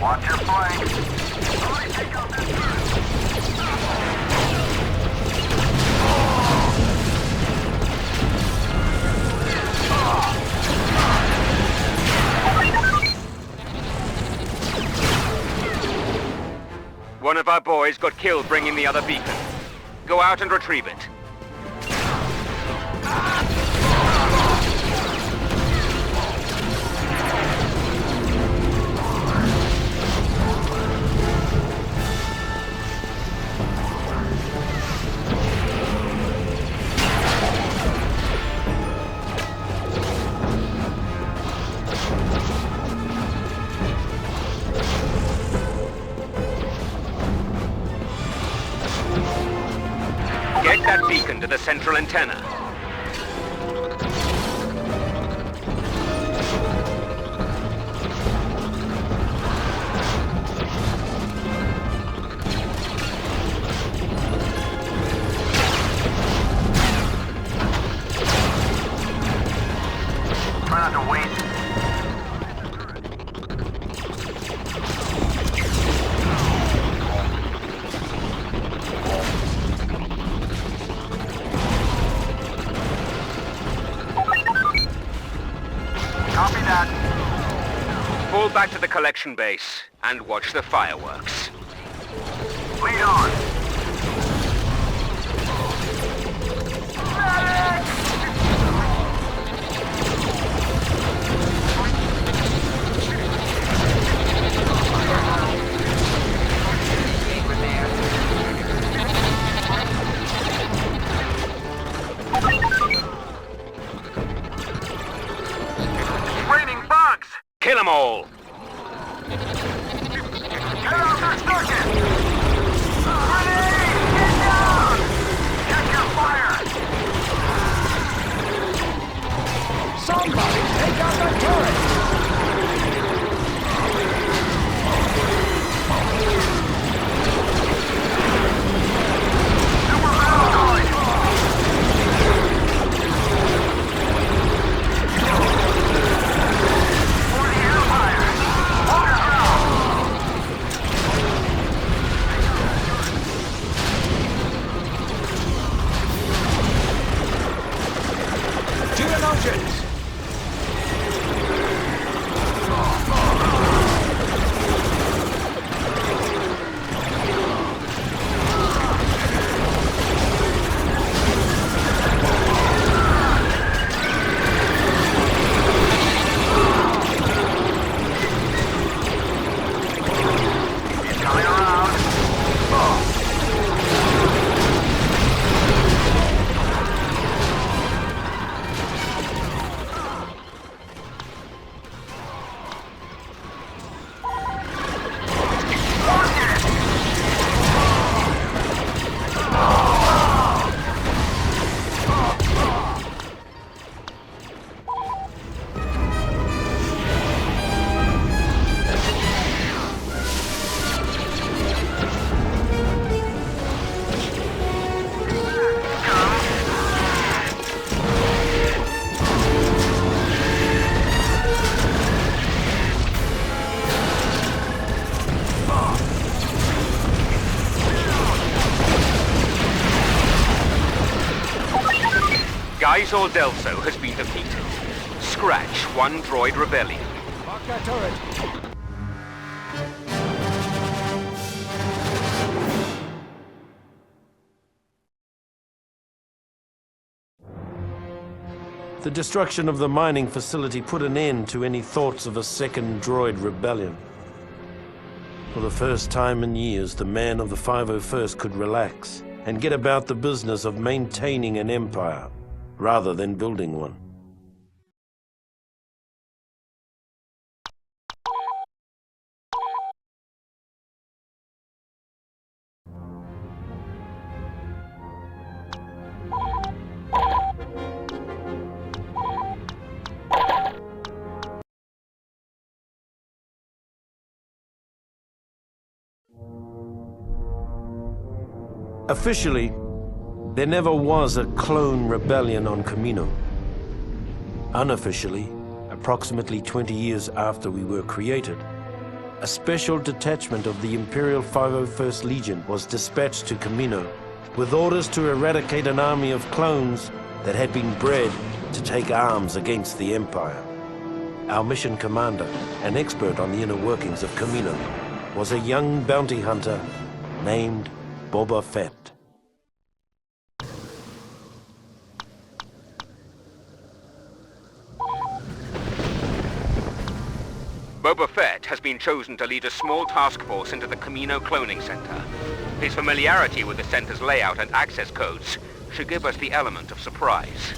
Watch your flank. Somebody take out that turret. One of our boys got killed bringing the other beacon. Go out and retrieve it. Get that beacon to the central antenna. Try not to wait. Copy that. Fall back to the collection base and watch the fireworks. Lead on. Raining bugs! Kill 'em all! Get out their circuit! Grenade! Get down! Check your fire! Somebody take out that turret! Super battle droid! For the Empire! On the ground! To the mountains! He's coming around. Geisel Delso has been defeated. Scratch one droid rebellion. Lock that turret! The destruction of the mining facility put an end to any thoughts of a second droid rebellion. For the first time in years, the man of the 501st could relax and get about the business of maintaining an empire, rather than building one. Officially, there never was a clone rebellion on Kamino. Unofficially, approximately 20 years after we were created, a special detachment of the Imperial 501st Legion was dispatched to Kamino with orders to eradicate an army of clones that had been bred to take arms against the Empire. Our mission commander, an expert on the inner workings of Kamino, was a young bounty hunter named Boba Fett. Boba Fett has been chosen to lead a small task force into the Kamino cloning center. His familiarity with the center's layout and access codes should give us the element of surprise.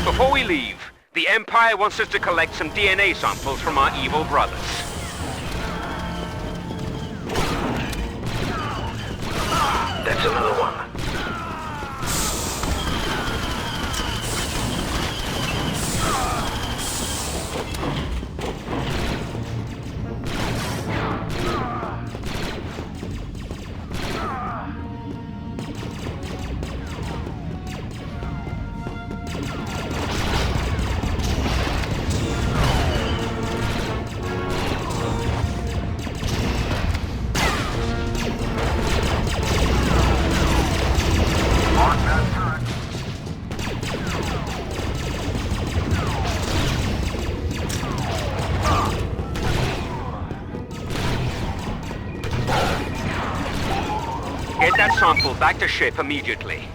Before we leave, the Empire wants us to collect some DNA samples from our evil brothers. That's another one. Get that sample back to ship immediately.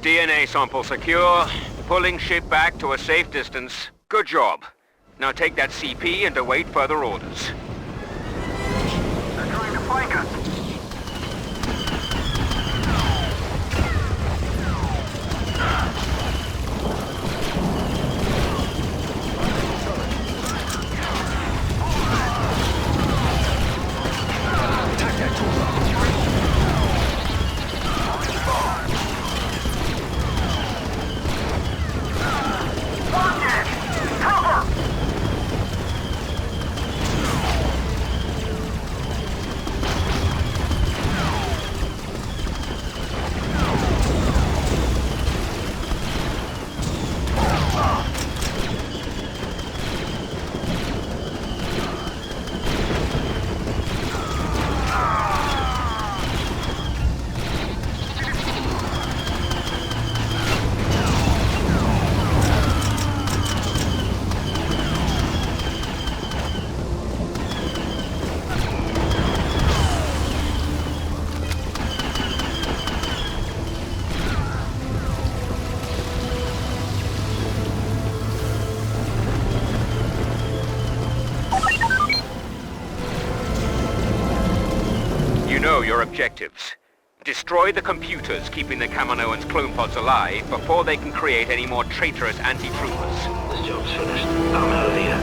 DNA sample secure. Pulling ship back to a safe distance. Good job. Now take that CP and await further orders. They're trying to flank us. Your objectives. Destroy the computers keeping the Kaminoans' clone pods alive before they can create any more traitorous anti-troopers. This job's finished. I'm out of here.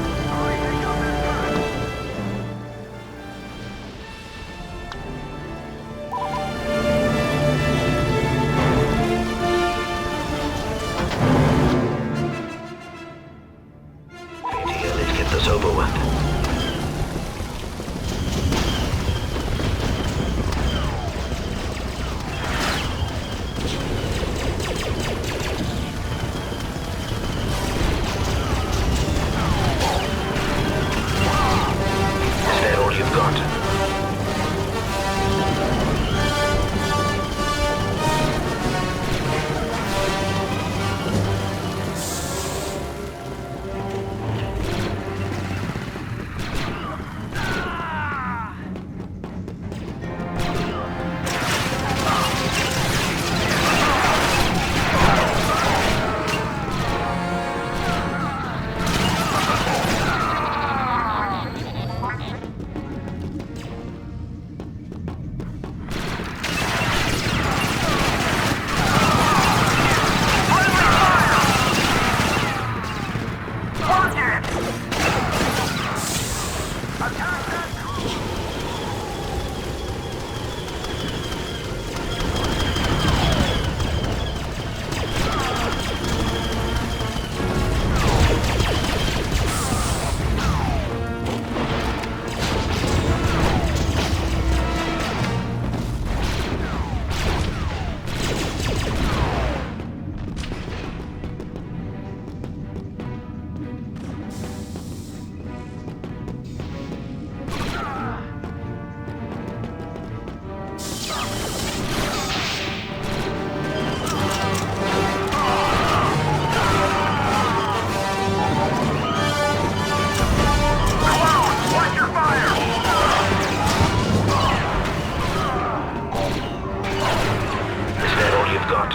you've got.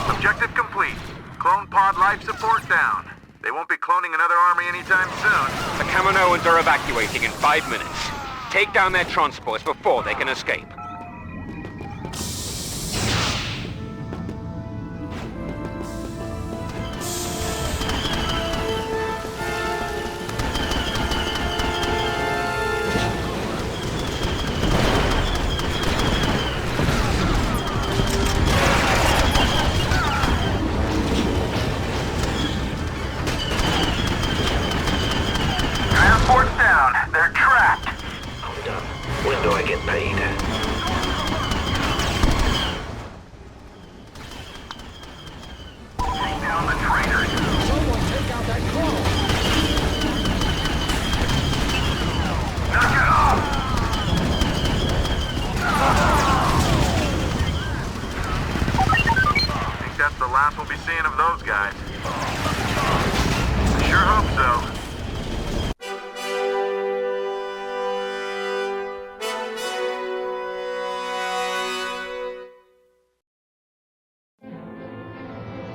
Objective complete. Clone pod life support down. They won't be cloning another army anytime soon. The Kaminoans are evacuating in 5 minutes. Take down their transports before they can escape. Transport's down. They're trapped. I'm done. When do I get paid? Take down the traitors. Someone take out that clone! Knock it off! Think that's the last we'll be seeing of those guys. I sure hope so.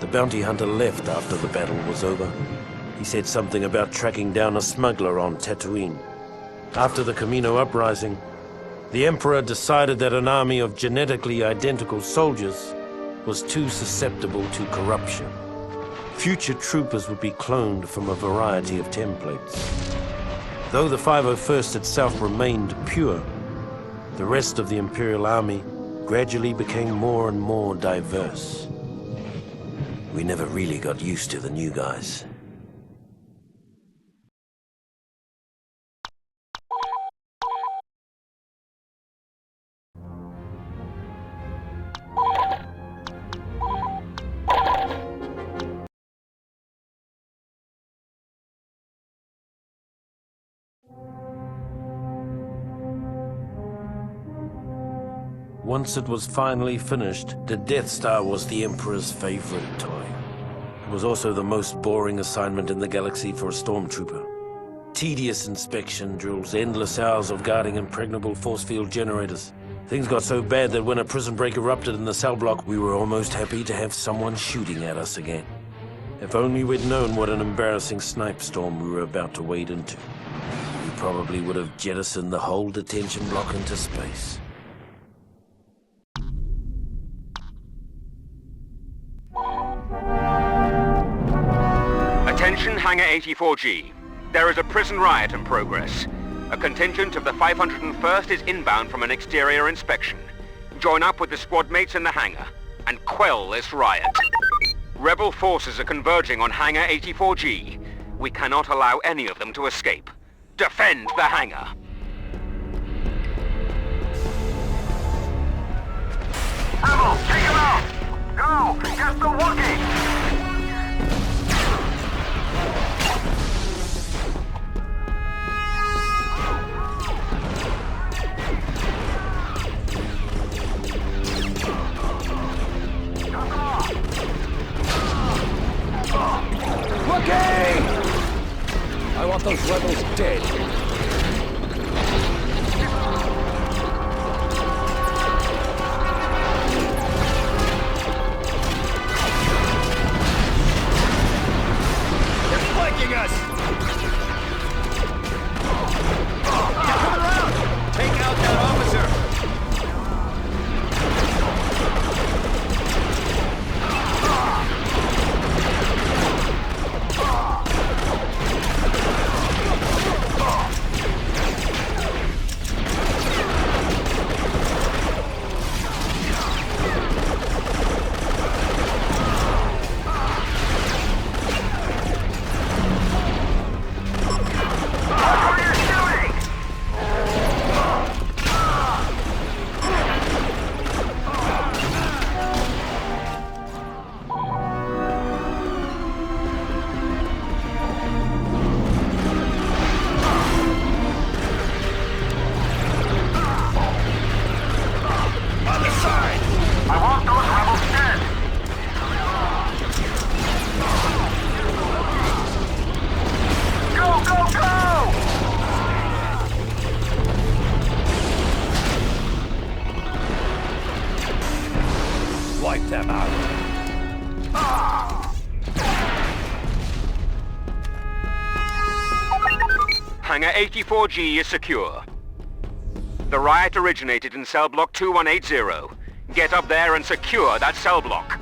The bounty hunter left after the battle was over. He said something about tracking down a smuggler on Tatooine. After the Kamino uprising, the Emperor decided that an army of genetically identical soldiers was too susceptible to corruption. Future troopers would be cloned from a variety of templates. Though the 501st itself remained pure, the rest of the Imperial army gradually became more and more diverse. We never really got used to the new guys. Once it was finally finished, the Death Star was the Emperor's favorite toy. It was also the most boring assignment in the galaxy for a stormtrooper. Tedious inspection drills, endless hours of guarding impregnable force field generators. Things got so bad that when a prison break erupted in the cell block, we were almost happy to have someone shooting at us again. If only we'd known what an embarrassing snipe storm we were about to wade into. We probably would have jettisoned the whole detention block into space. Attention Hangar 84G. There is a prison riot in progress. A contingent of the 501st is inbound from an exterior inspection. Join up with the squad mates in the hangar and quell this riot. Rebel forces are converging on Hangar 84G. We cannot allow any of them to escape. Defend the hangar. Rebel, take him out! Go! Get the Wookiee! I want those rebels dead. They're flanking us! Come around! Take out that officer! Hangar 84G is secure. The riot originated in cell block 2180. Get up there and secure that cell block.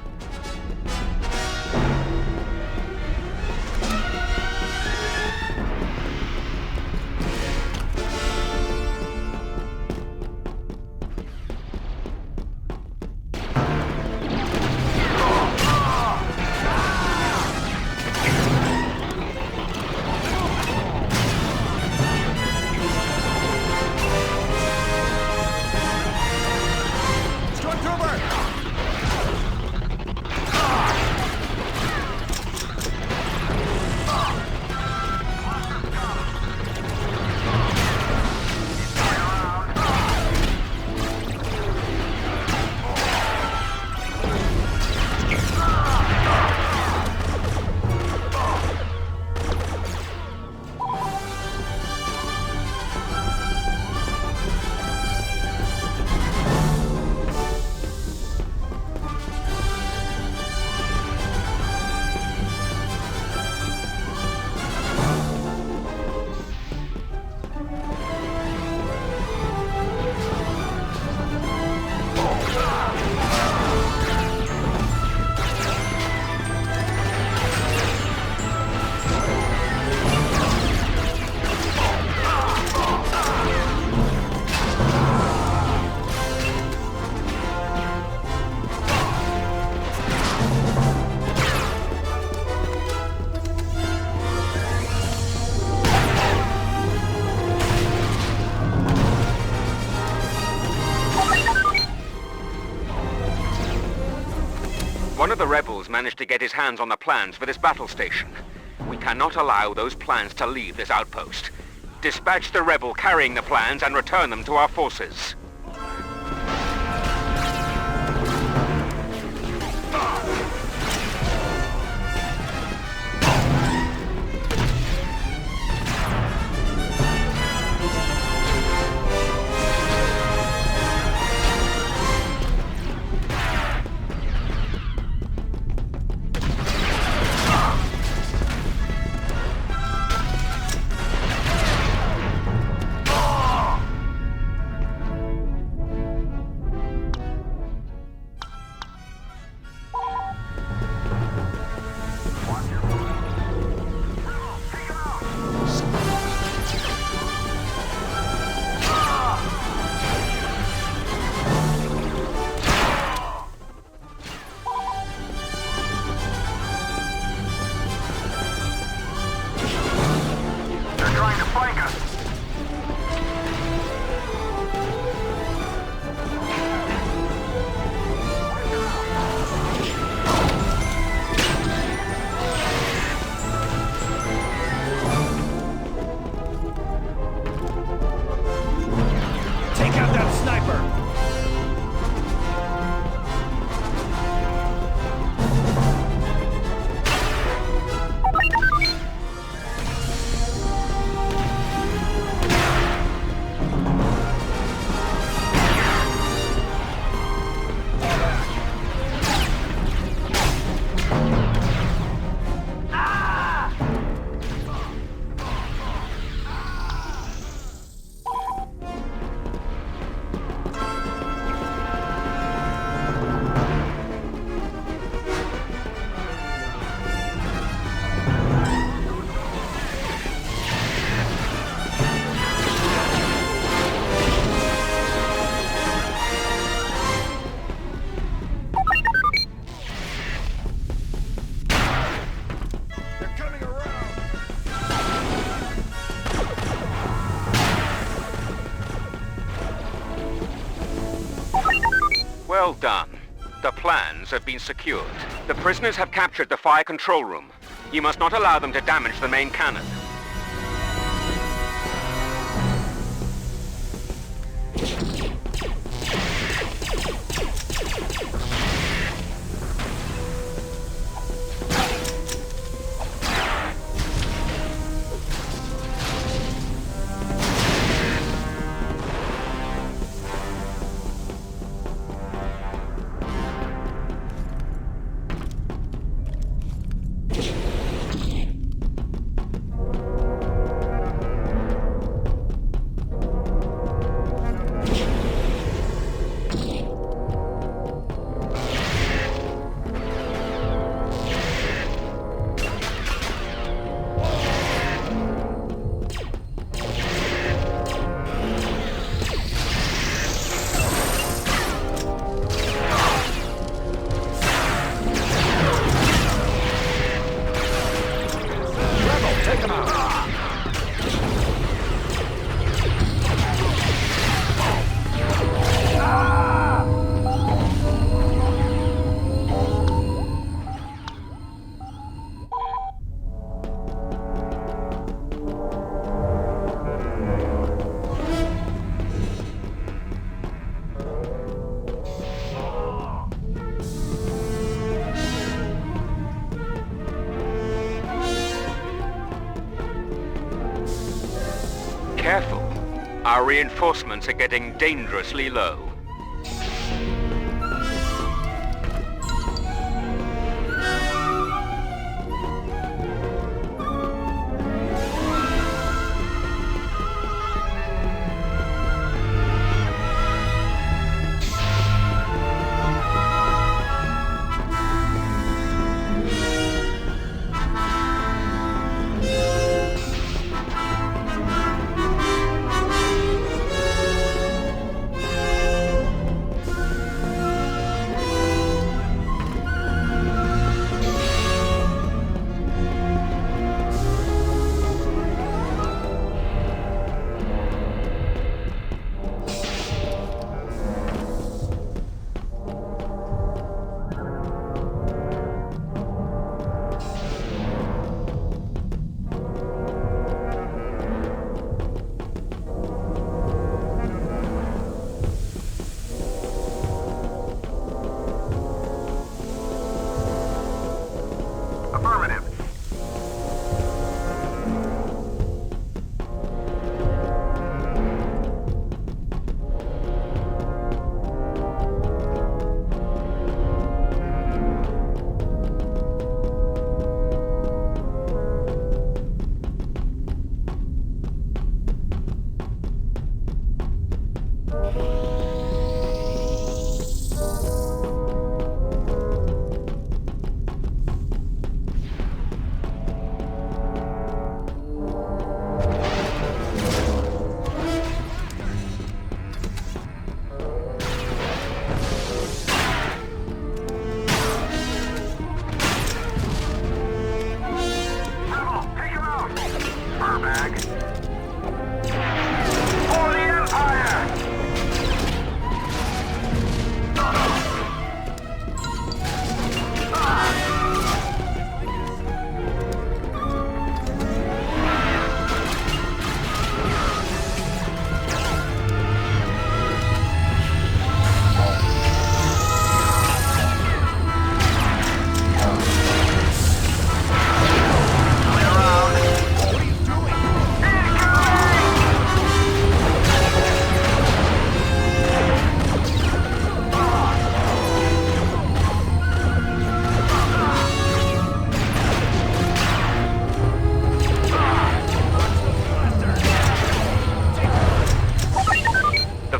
One of the rebels managed to get his hands on the plans for this battle station. We cannot allow those plans to leave this outpost. Dispatch the rebel carrying the plans and return them to our forces. Well done. The plans have been secured. The prisoners have captured the fire control room. You must not allow them to damage the main cannon. Careful. Our reinforcements are getting dangerously low. Affirmative.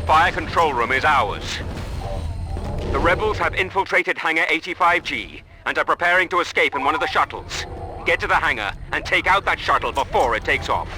Fire control room is ours. The rebels have infiltrated Hangar 85G and are preparing to escape in one of the shuttles. Get to the hangar and take out that shuttle before it takes off.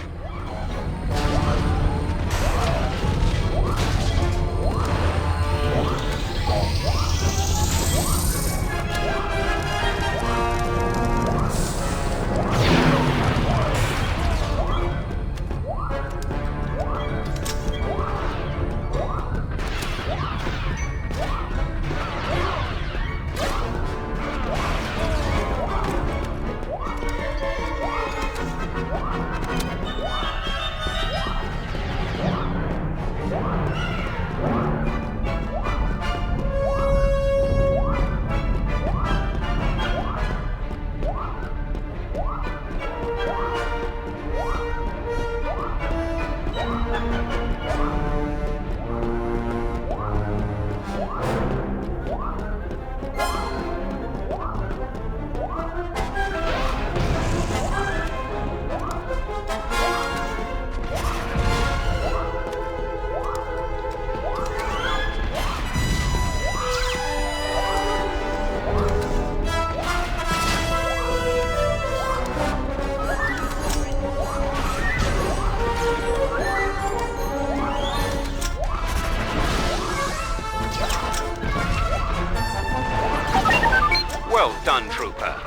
Well done, Trooper.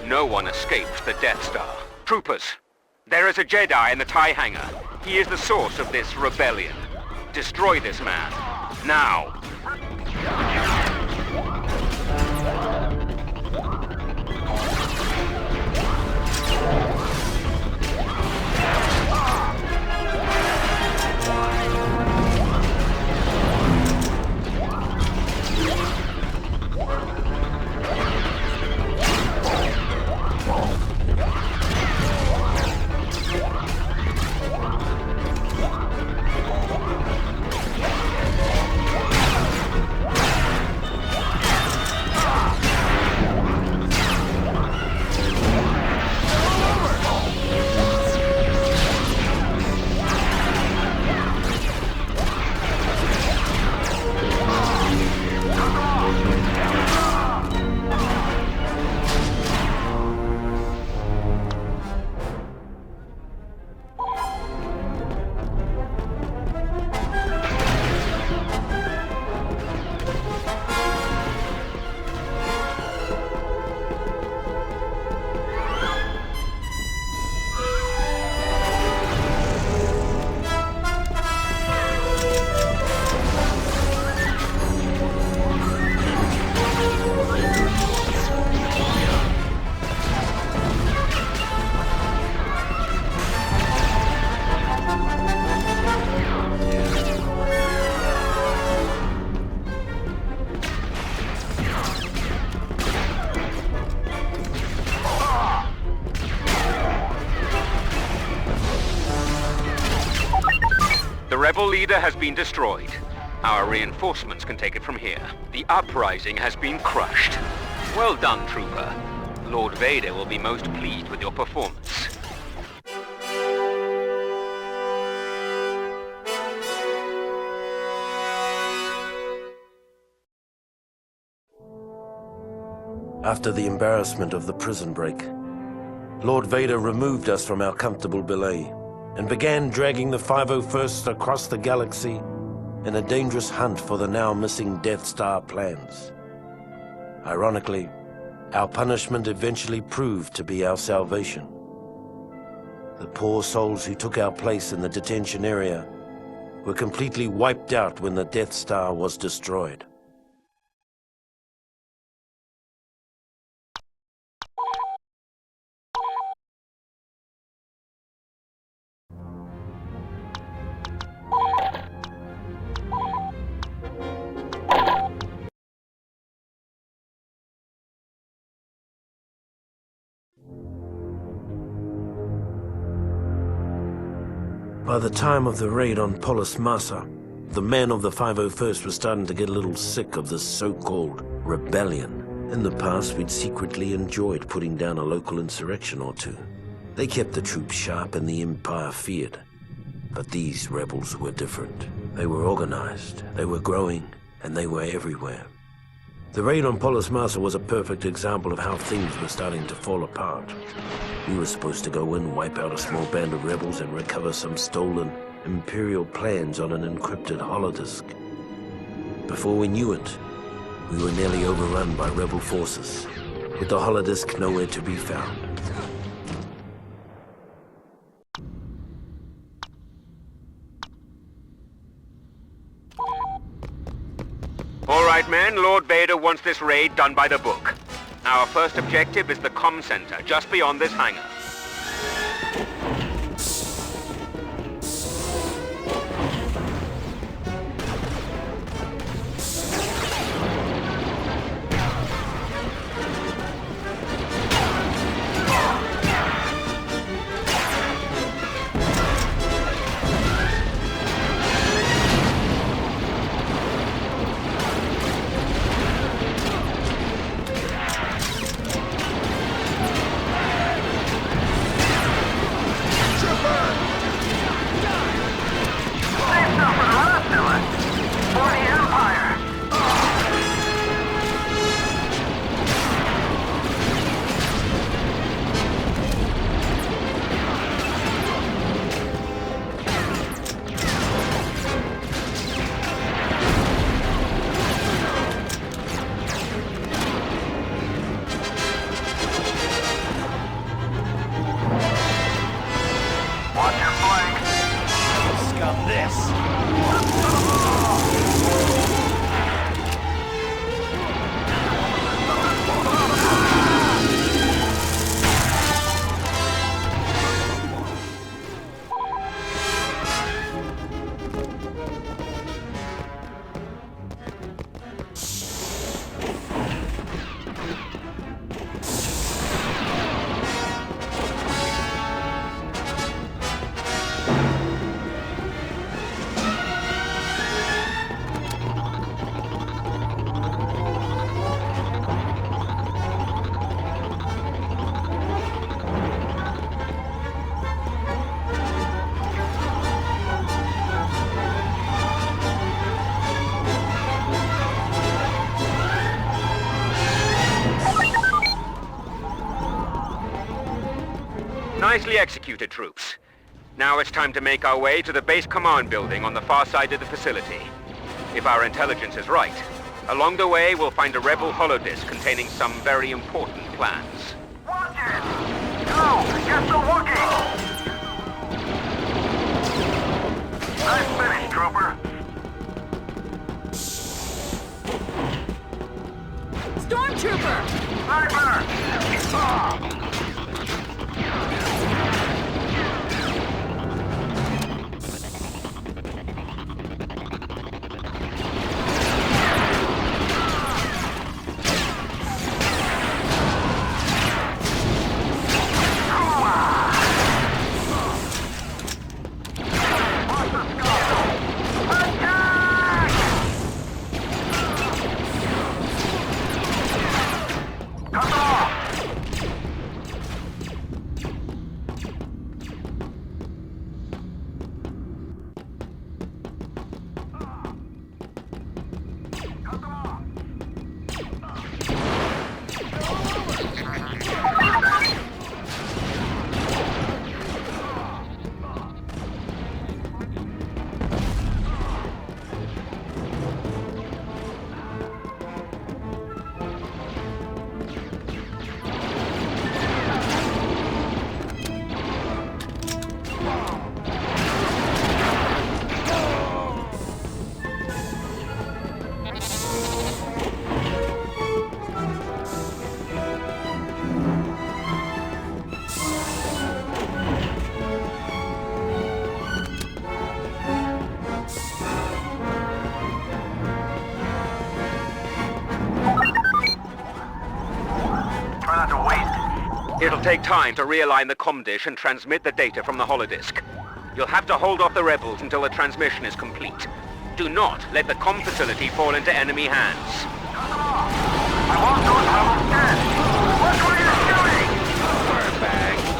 No one escaped the Death Star. Troopers, there is a Jedi in the TIE hangar. He is the source of this rebellion. Destroy this man. Now. rebel leader has been destroyed. Our reinforcements can take it from here. The uprising has been crushed. Well done, Trooper. Lord Vader will be most pleased with your performance. After the embarrassment of the prison break, Lord Vader removed us from our comfortable belay and began dragging the 501st across the galaxy in a dangerous hunt for the now missing Death Star plans. Ironically, our punishment eventually proved to be our salvation. The poor souls who took our place in the detention area were completely wiped out when the Death Star was destroyed. By the time of the raid on Polis Massa, the men of the 501st were starting to get a little sick of this so-called rebellion. In the past, we'd secretly enjoyed putting down a local insurrection or two. They kept the troops sharp and the Empire feared. But these rebels were different. They were organized, they were growing, and they were everywhere. The raid on Polis Massa was a perfect example of how things were starting to fall apart. We were supposed to go in, wipe out a small band of rebels, and recover some stolen Imperial plans on an encrypted holodisk. Before we knew it, we were nearly overrun by rebel forces, with the holodisk nowhere to be found. All right, men, Lord Vader wants this raid done by the book. Our first objective is the comm center, just beyond this hangar. Nicely executed, troops. Now it's time to make our way to the base command building on the far side of the facility. If our intelligence is right, along the way we'll find a rebel holodisk containing some very important plans. Watch it! Go! Get the Wookiee! Nice finish, Trooper. Stormtrooper! Sniper! take time to realign the comm dish and transmit the data from the holodisk. You'll have to hold off the rebels until the transmission is complete. Do not let the comm facility fall into enemy hands. I want those rebels dead! Watch where you're shooting! Dirtbag.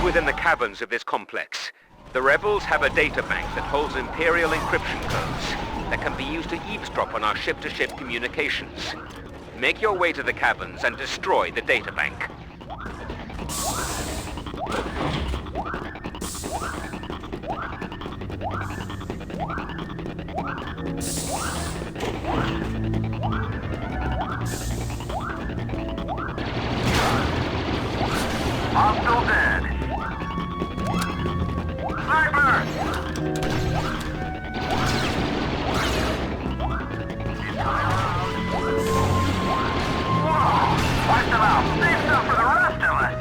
Within the caverns of this complex, the rebels have a data bank that holds Imperial encryption codes that can be used to eavesdrop on our ship-to-ship communications. Make your way to the caverns and destroy the data bank. Hostile dead. Sniper! Whoa! Wipe them out. Save some for the rest of us.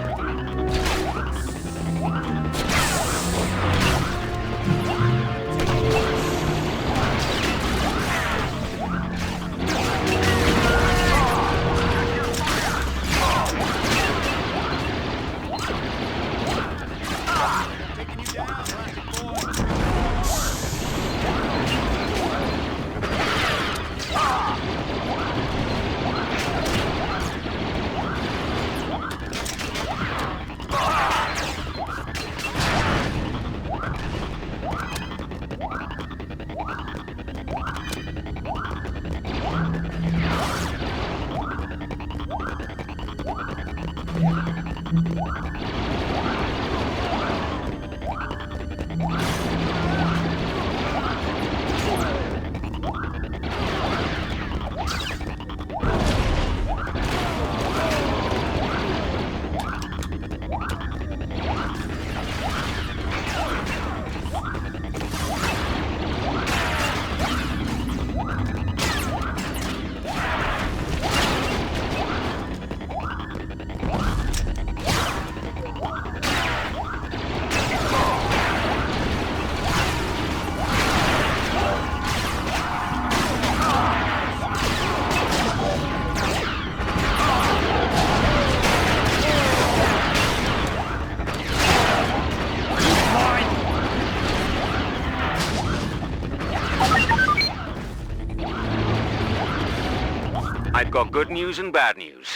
I've got good news and bad news.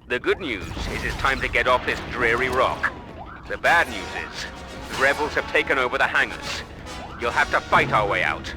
The good news is it's time to get off this dreary rock. The bad news is the rebels have taken over the hangars. You'll have to fight our way out.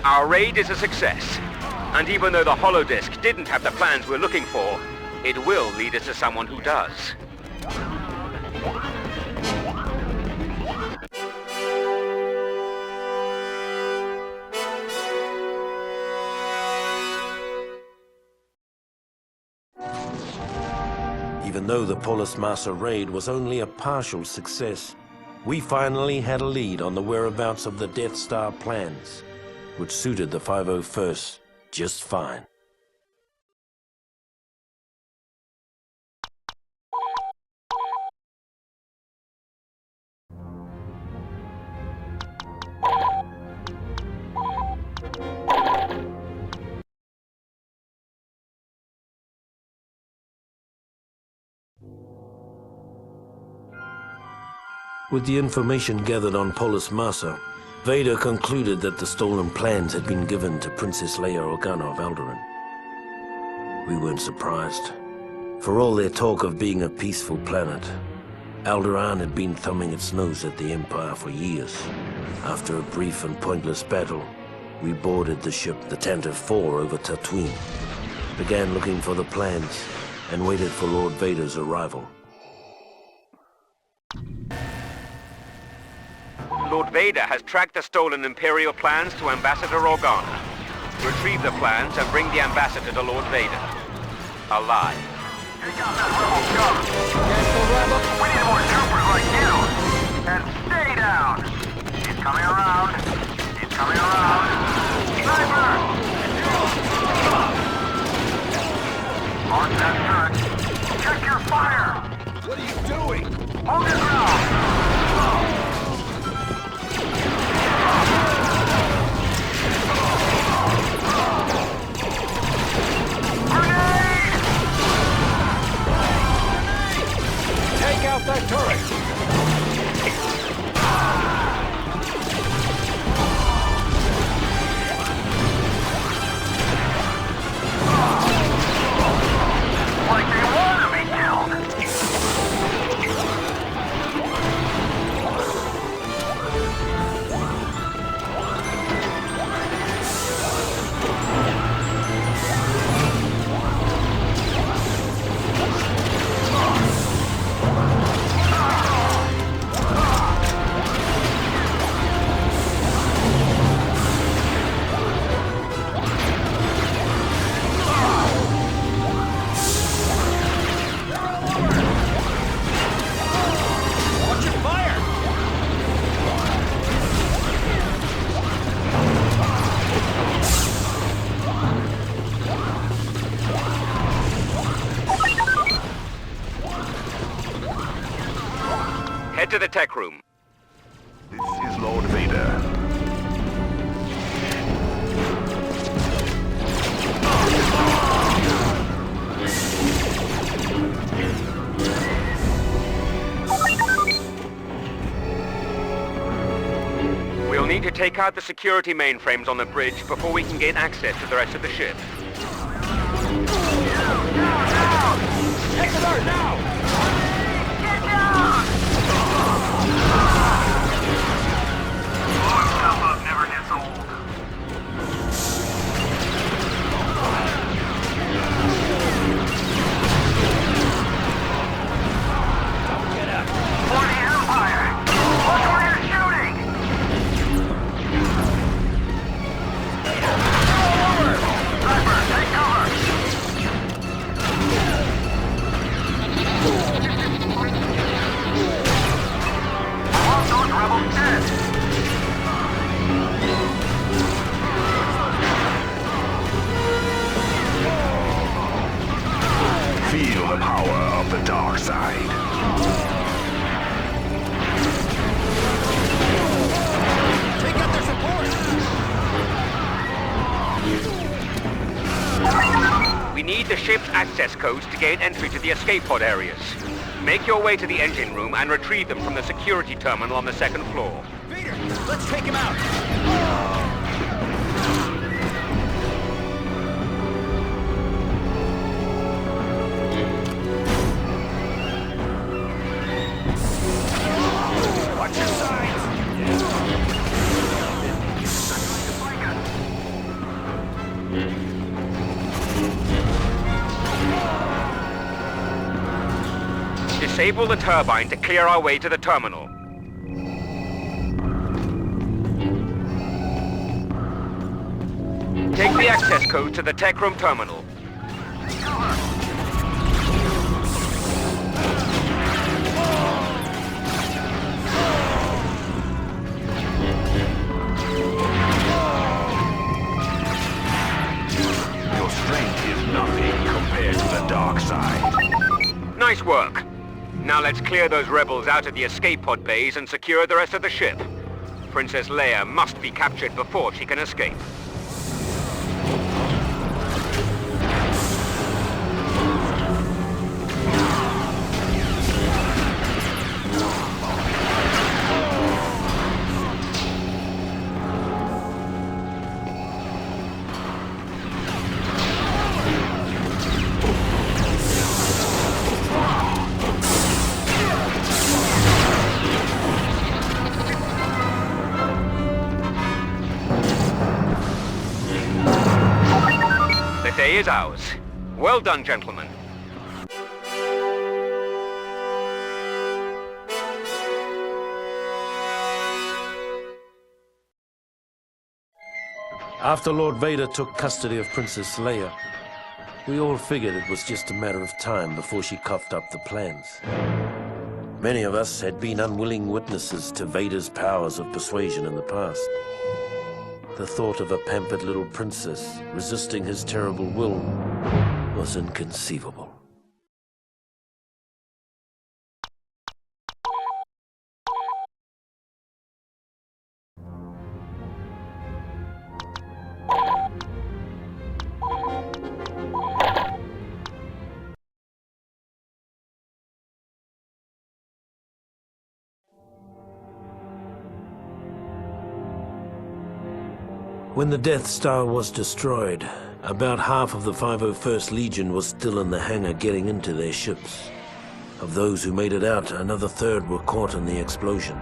Our raid is a success. And even though the holodisk didn't have the plans we're looking for, it will lead us to someone who does. Even though the Polis Massa raid was only a partial success, we finally had a lead on the whereabouts of the Death Star plans, which suited the 501st just fine. With the information gathered on Polis Massa, Vader concluded that the stolen plans had been given to Princess Leia Organa of Alderaan. We weren't surprised. For all their talk of being a peaceful planet, Alderaan had been thumbing its nose at the Empire for years. After a brief and pointless battle, we boarded the ship, the Tantive 4, over Tatooine, began looking for the plans, and waited for Lord Vader's arrival. Lord Vader has tracked the stolen Imperial plans to Ambassador Organa. Retrieve the plans and bring the Ambassador to Lord Vader. Alive. Take out that rebel scum! We need more troopers like you! And stay down! He's coming around! He's coming around! Sniper! Mark that turret! Check your fire! What are you doing? Hold your ground! Take out that turret! Like they want to be killed! Head to the tech room. This is Lord Vader. We'll need to take out the security mainframes on the bridge before we can gain access to the rest of the ship. Take the dart now! Get down! Stuff up never gets old. Get up! For the Empire! Watch where you're shooting! Sniper, take cover! I want those rebels dead! Feel the power of the dark side. Take out their support! We need the ship's access codes to gain entry to the escape pod areas. Make your way to the engine room and retrieve them from the security terminal on the second floor. Vader, let's take him out! Watch your sides! Disable the turbine to clear our way to the terminal. Take the access code to the tech room terminal. Your strength is nothing compared to the dark side. Nice work. Now let's clear those rebels out of the escape pod bays and secure the rest of the ship. Princess Leia must be captured before she can escape. The day is ours. Well done, gentlemen. After Lord Vader took custody of Princess Leia, we all figured it was just a matter of time before she coughed up the plans. Many of us had been unwilling witnesses to Vader's powers of persuasion in the past. The thought of a pampered little princess resisting his terrible will was inconceivable. When the Death Star was destroyed, about half of the 501st Legion was still in the hangar getting into their ships. Of those who made it out, another third were caught in the explosion.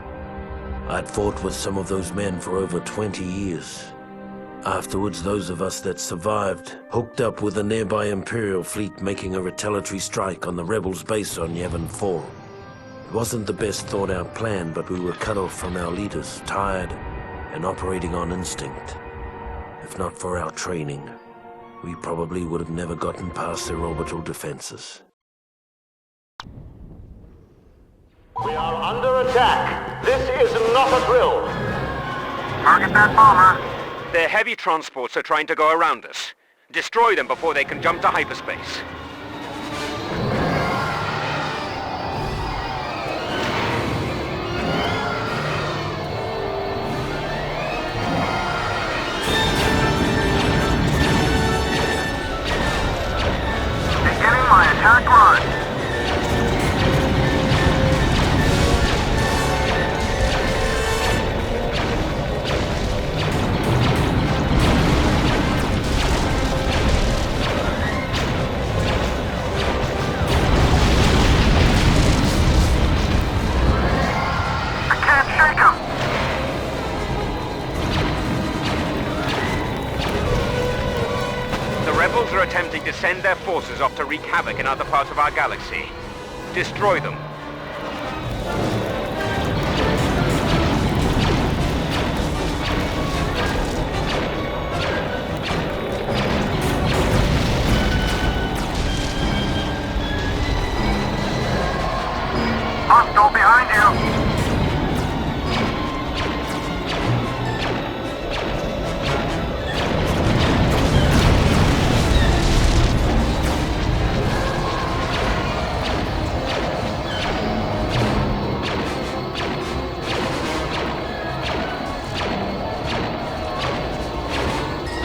I'd fought with some of those men for over 20 years. Afterwards, those of us that survived hooked up with a nearby Imperial fleet making a retaliatory strike on the rebels' base on Yavin 4. It wasn't the best thought-out plan, but we were cut off from our leaders, tired, and operating on instinct. If not for our training, we probably would have never gotten past their orbital defenses. We are under attack. This is not a drill. Target that bomber. Their heavy transports are trying to go around us. Destroy them before they can jump to hyperspace. Beginning my attack run. Are attempting to send their forces off to wreak havoc in other parts of our galaxy. Destroy them. Hostile behind you.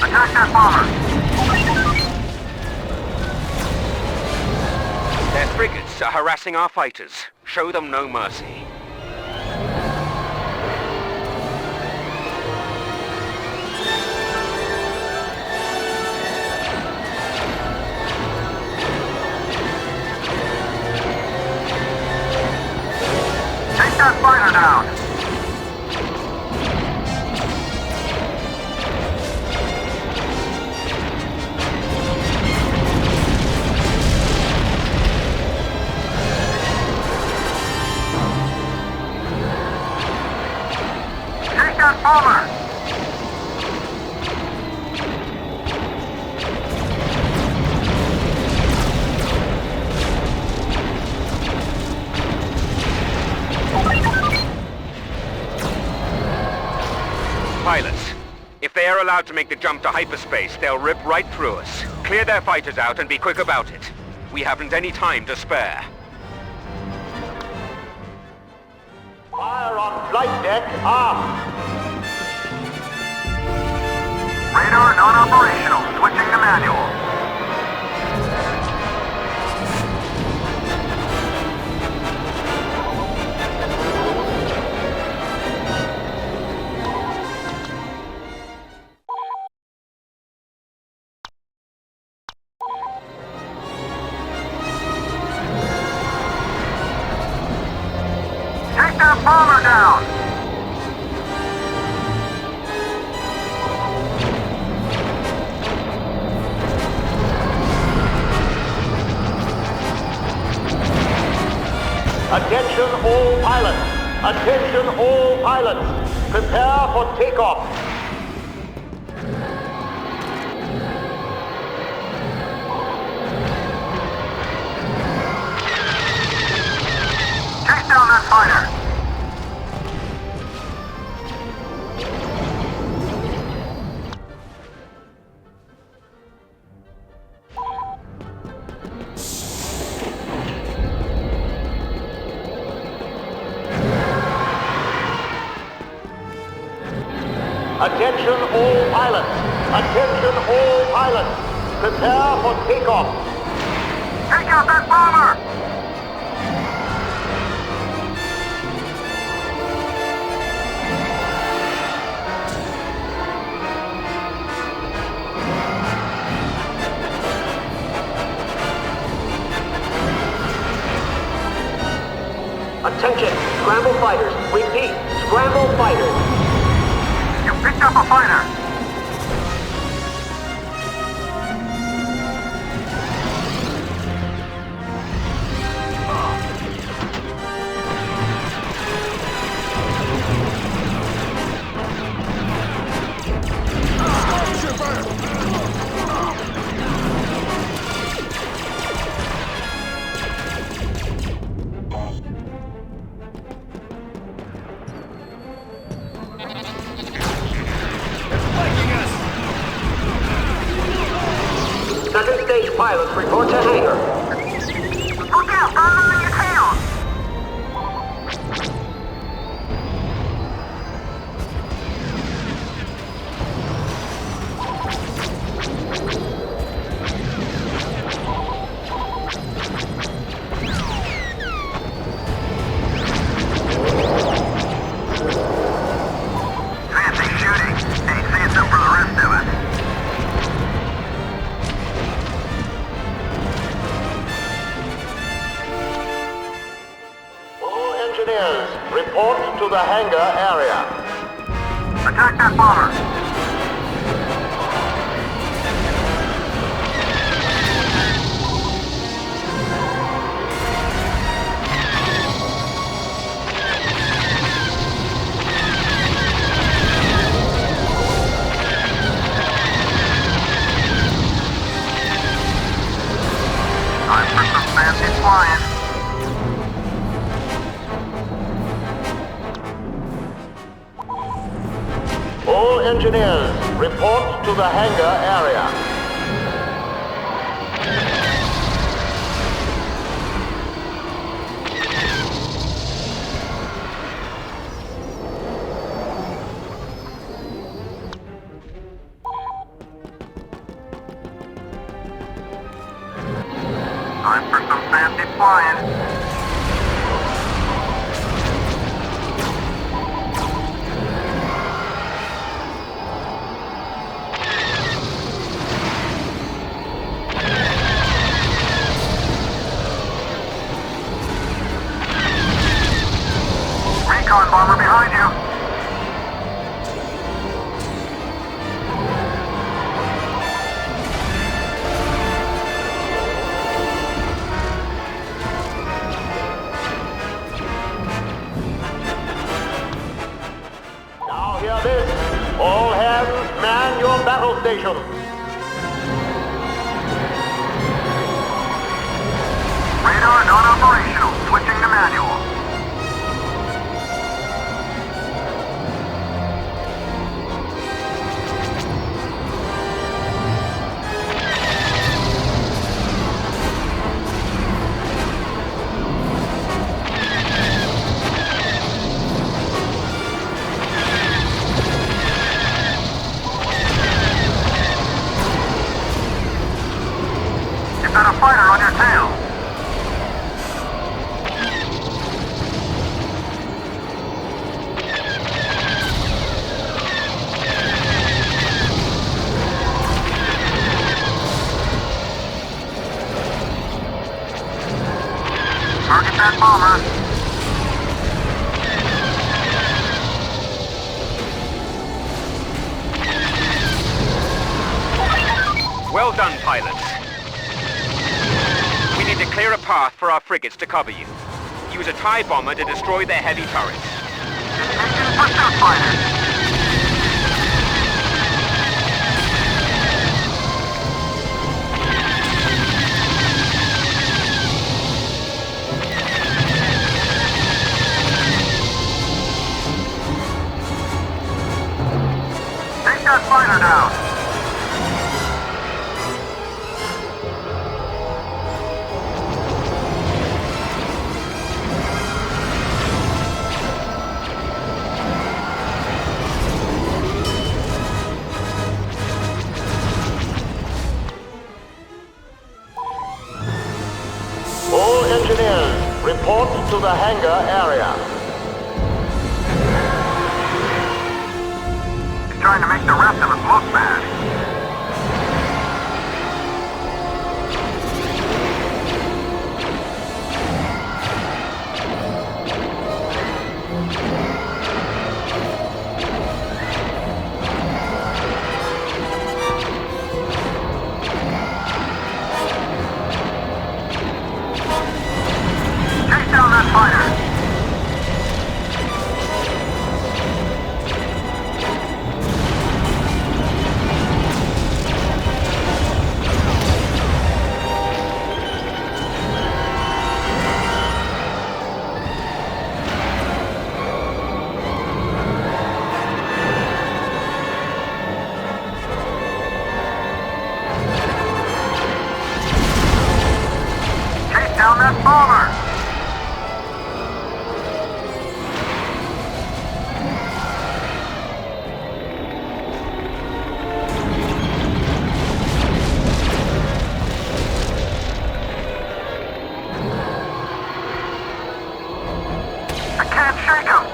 Attack that bomber! Their frigates are harassing our fighters. Show them no mercy. Take that fighter down! that bomber! Pilots, if they are allowed to make the jump to hyperspace, they'll rip right through us. Clear their fighters out and be quick about it. We haven't any time to spare. Fire on flight deck, aft. Radar non-operational. Switching to manual. Take that bomber down! Attention all pilots! Attention all pilots! Prepare for takeoff! Chase down that fighter! Attention all pilots! Attention all pilots! Prepare for takeoff! Take out that bomber! Attention! Scramble fighters! Repeat! Scramble fighters! You picked up a fighter! Second stage pilots report to hangar. Look out! Bomber on your tail! Fancy shooting. Ain't saying so for the rest of us. All engineers, report to the hangar area. Attack that bomber! Time for some fancy flying. All engineers, report to the hangar area. Time for some fancy flying. Recon bomber behind you. All hands, man your battle stations. Radar non-operational. Switching to manual. You've got a fighter on your tail. Target that bomber. Well done, pilots. We need to clear a path for our frigates to cover you. Use a TIE bomber to destroy their heavy turrets. Engine pursuit fighter. Take that fighter down. All engineers, report to the hangar area. He's trying to make the rest of us look bad. Chase down that fighter. Chase down that bomber. I can't shake him.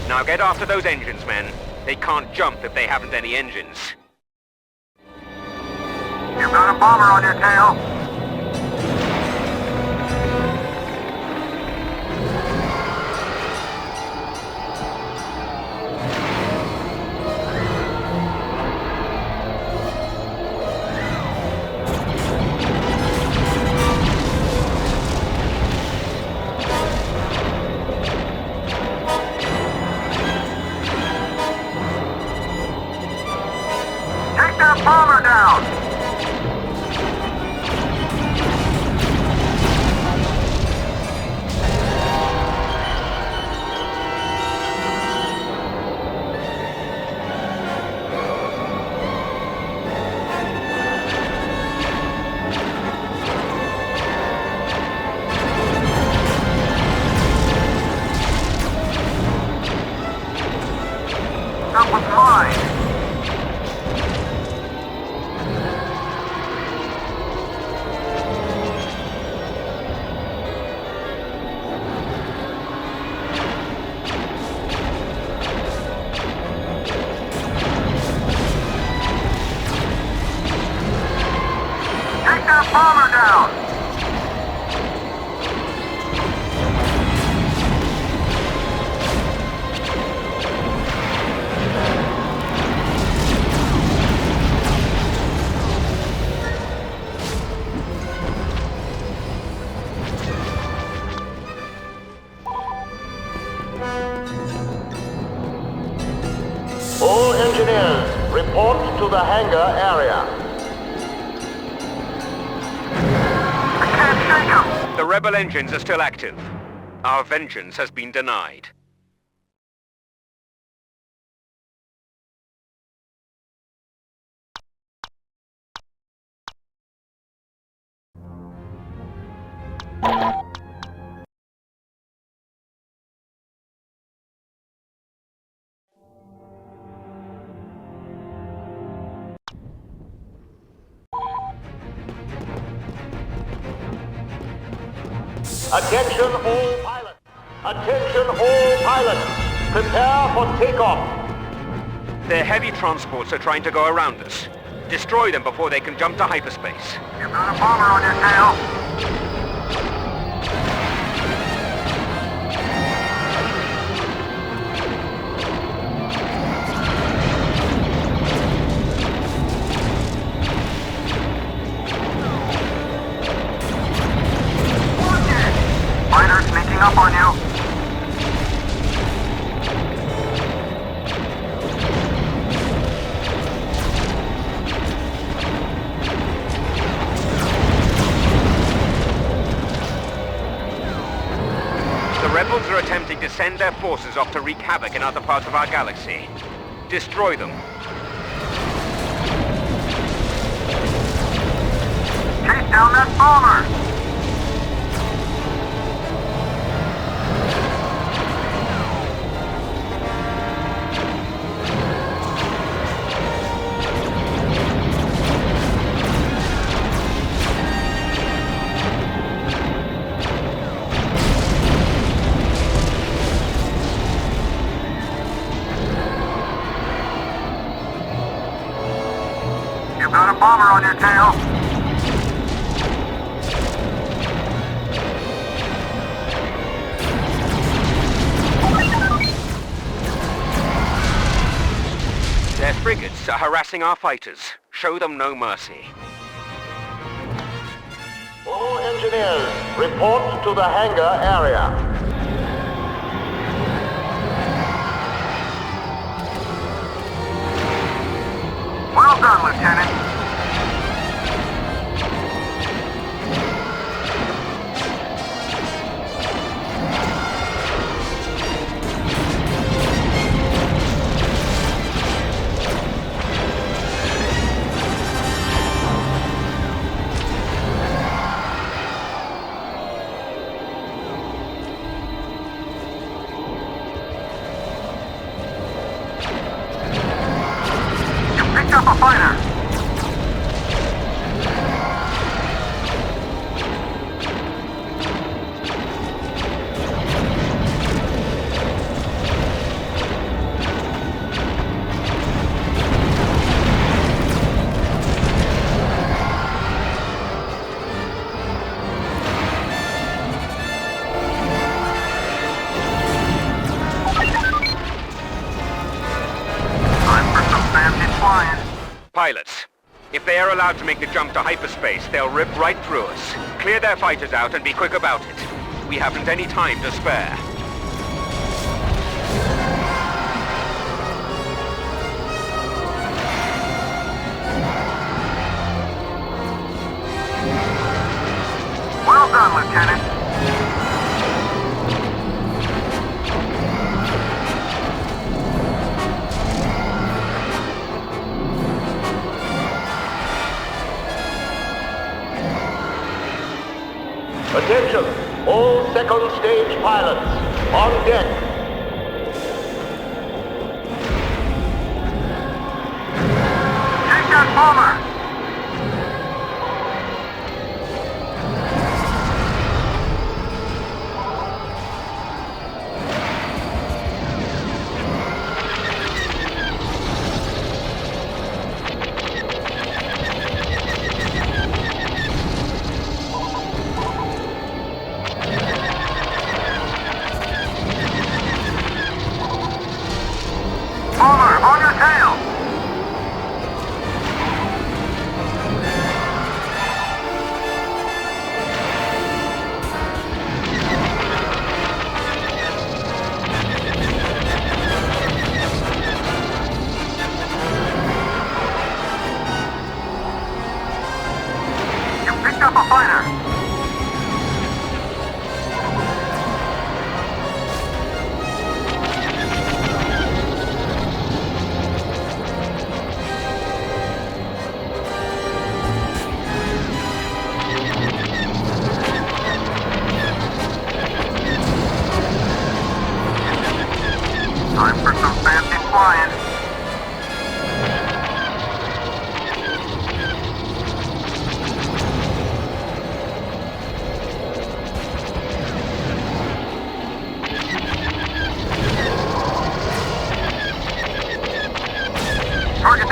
Now get after those engines, men. They can't jump if they haven't any engines. You've got a bomber on your tail. Take that bomber down. That was mine. All engineers, report to the hangar area. I can't shake him! The rebel engines are still active. Our vengeance has been denied. Attention all pilots! Attention all pilots! Prepare for takeoff! Their heavy transports are trying to go around us. Destroy them before they can jump to hyperspace. You've got a bomber on your tail! Fighter sneaking up on you. The rebels are attempting to send their forces off to wreak havoc in other parts of our galaxy. Destroy them. Chase down that bomber! You've got a bomber on your tail. Their frigates are harassing our fighters. Show them no mercy. All engineers, report to the hangar area. Well done, Lieutenant. Picked up a fighter! Pilots, if they are allowed to make the jump to hyperspace, they'll rip right through us. Clear their fighters out and be quick about it. We haven't any time to spare. Well done, Lieutenant. Attention, all second stage pilots, on deck. Take that bomber! Bomber, on your tail!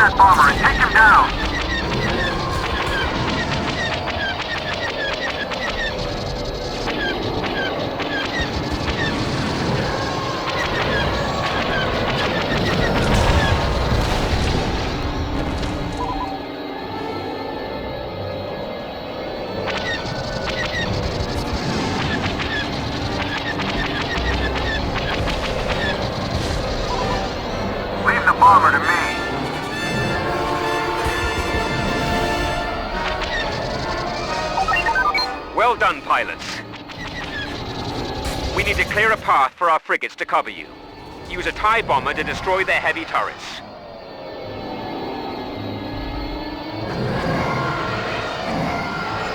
that bomber and take him down! Leave the bomber to me. Well done, pilots. We need to clear a path for our frigates to cover you. Use a TIE bomber to destroy their heavy turrets.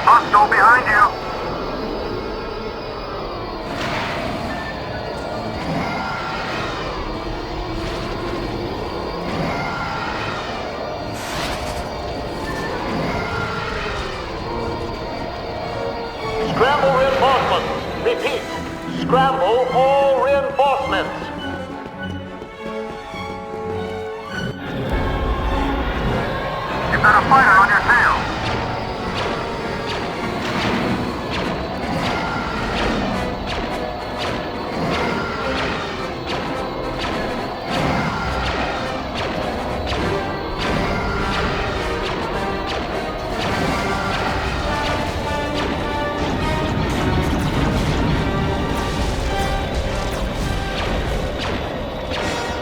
Hostile behind you. Scramble reinforcements. Repeat. Scramble all reinforcements. You've got a fighter on your tail.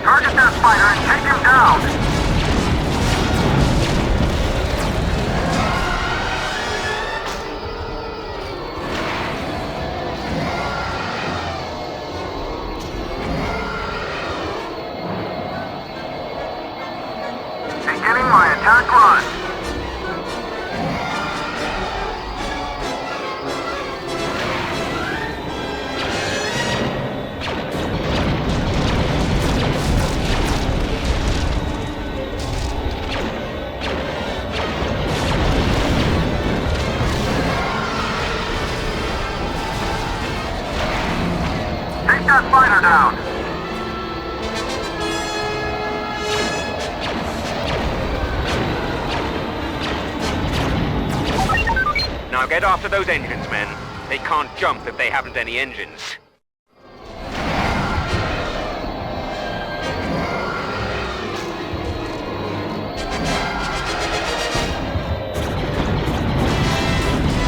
Target that fighter and take him down! Beginning my attack run! Take that fighter down! Now get after those engines, men. They can't jump if they haven't any engines.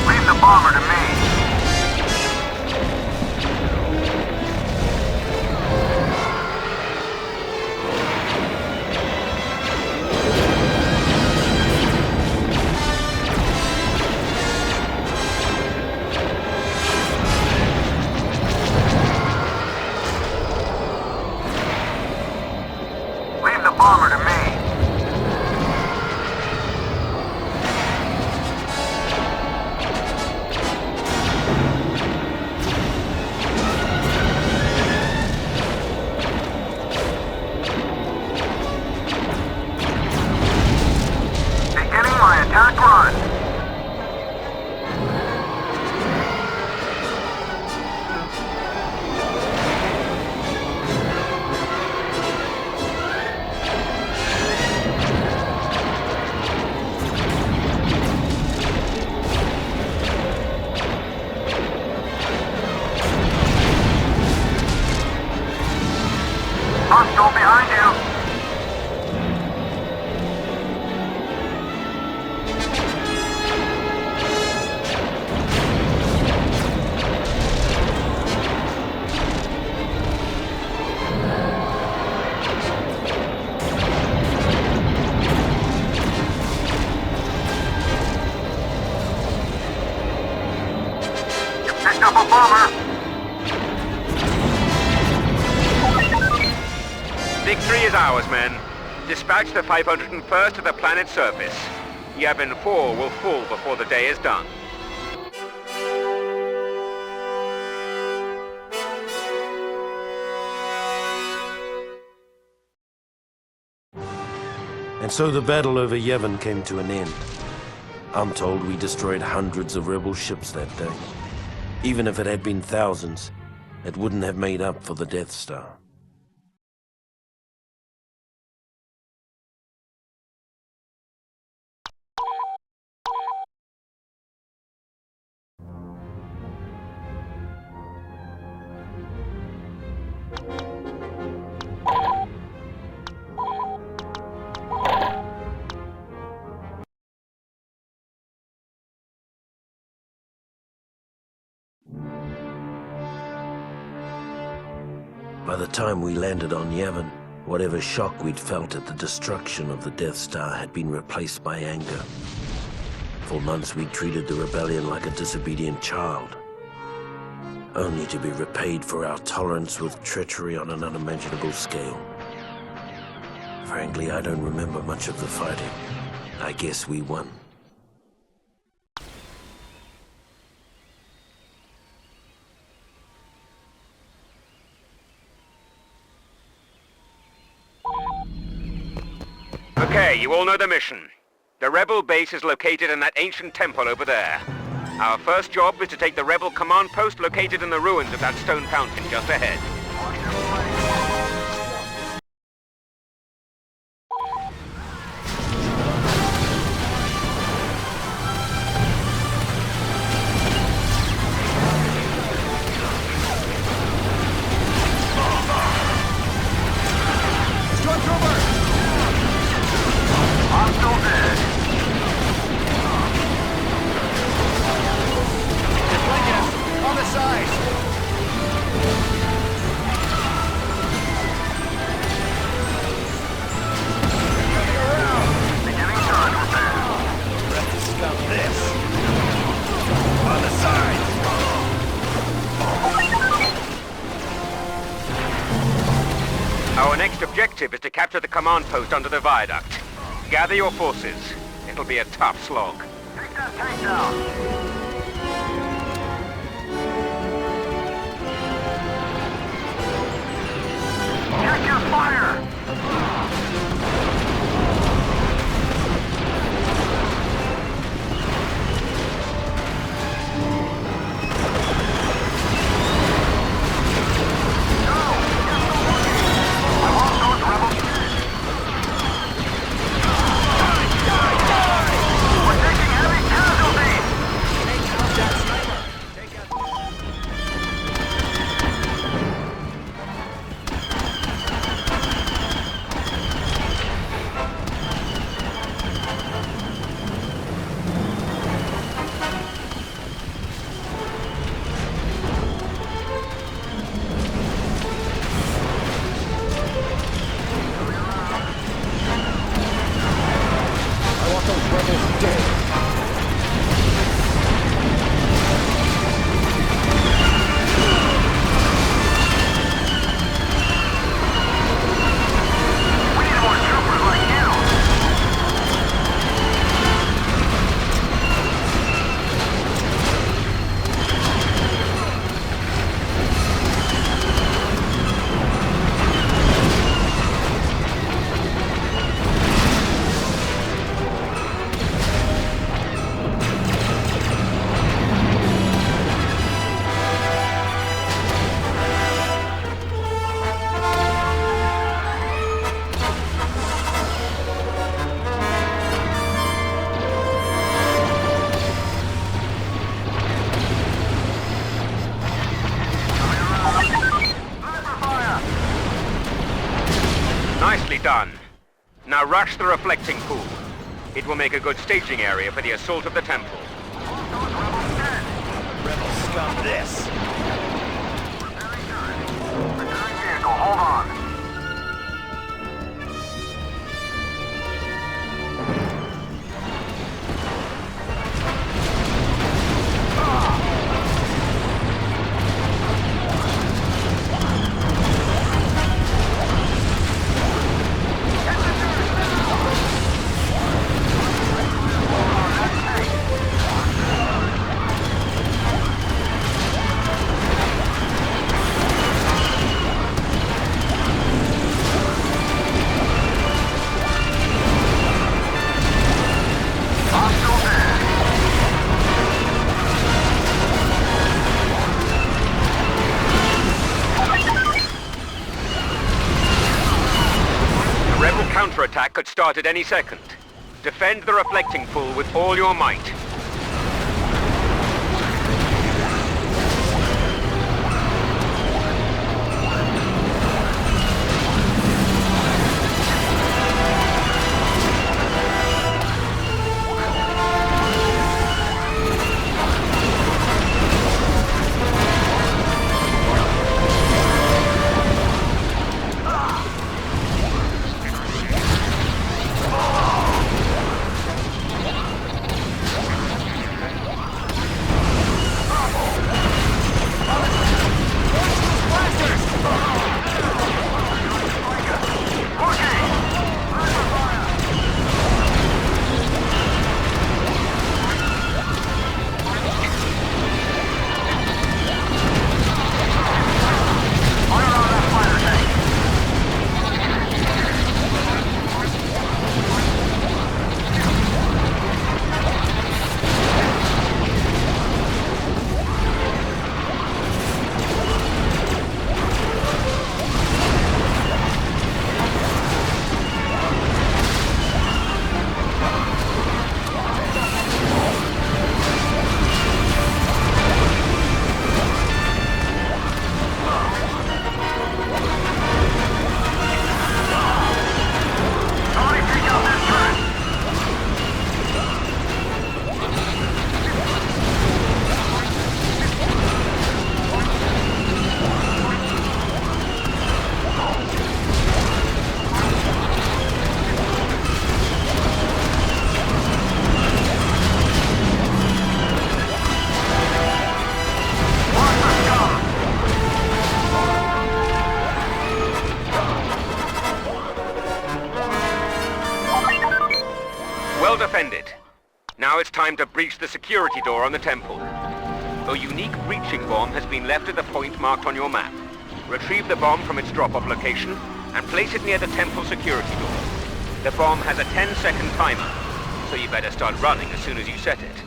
Leave the bomber to me. Leave the bomber to me. Beginning my attack run. Hostile behind you. You picked up a bomber. Victory is ours, men. Dispatch the 501st to the planet's surface. Yavin 4 will fall before the day is done. And so the battle over Yavin came to an end. I'm told we destroyed hundreds of rebel ships that day. Even if it had been thousands, it wouldn't have made up for the Death Star. By the time we landed on Yavin, whatever shock we'd felt at the destruction of the Death Star had been replaced by anger. For months we'd treated the rebellion like a disobedient child, only to be repaid for our tolerance with treachery on an unimaginable scale. Frankly, I don't remember much of the fighting. I guess we won. Okay, you all know the mission. The Rebel base is located in that ancient temple over there. Our first job is to take the Rebel command post located in the ruins of that stone fountain just ahead. Our next objective is to capture the command post under the viaduct. Gather your forces. It'll be a tough slog. Take that tank down. Check your fire! Nicely done. Now rush the reflecting pool. It will make a good staging area for the assault of the temple. Rebel scum this! Vehicle, hold on. Counterattack could start at any second. Defend the reflecting pool with all your might. Well defended. Now it's time to breach the security door on the temple. A unique breaching bomb has been left at the point marked on your map. Retrieve the bomb from its drop-off location and place it near the temple security door. The bomb has a 10-second timer, so you better start running as soon as you set it.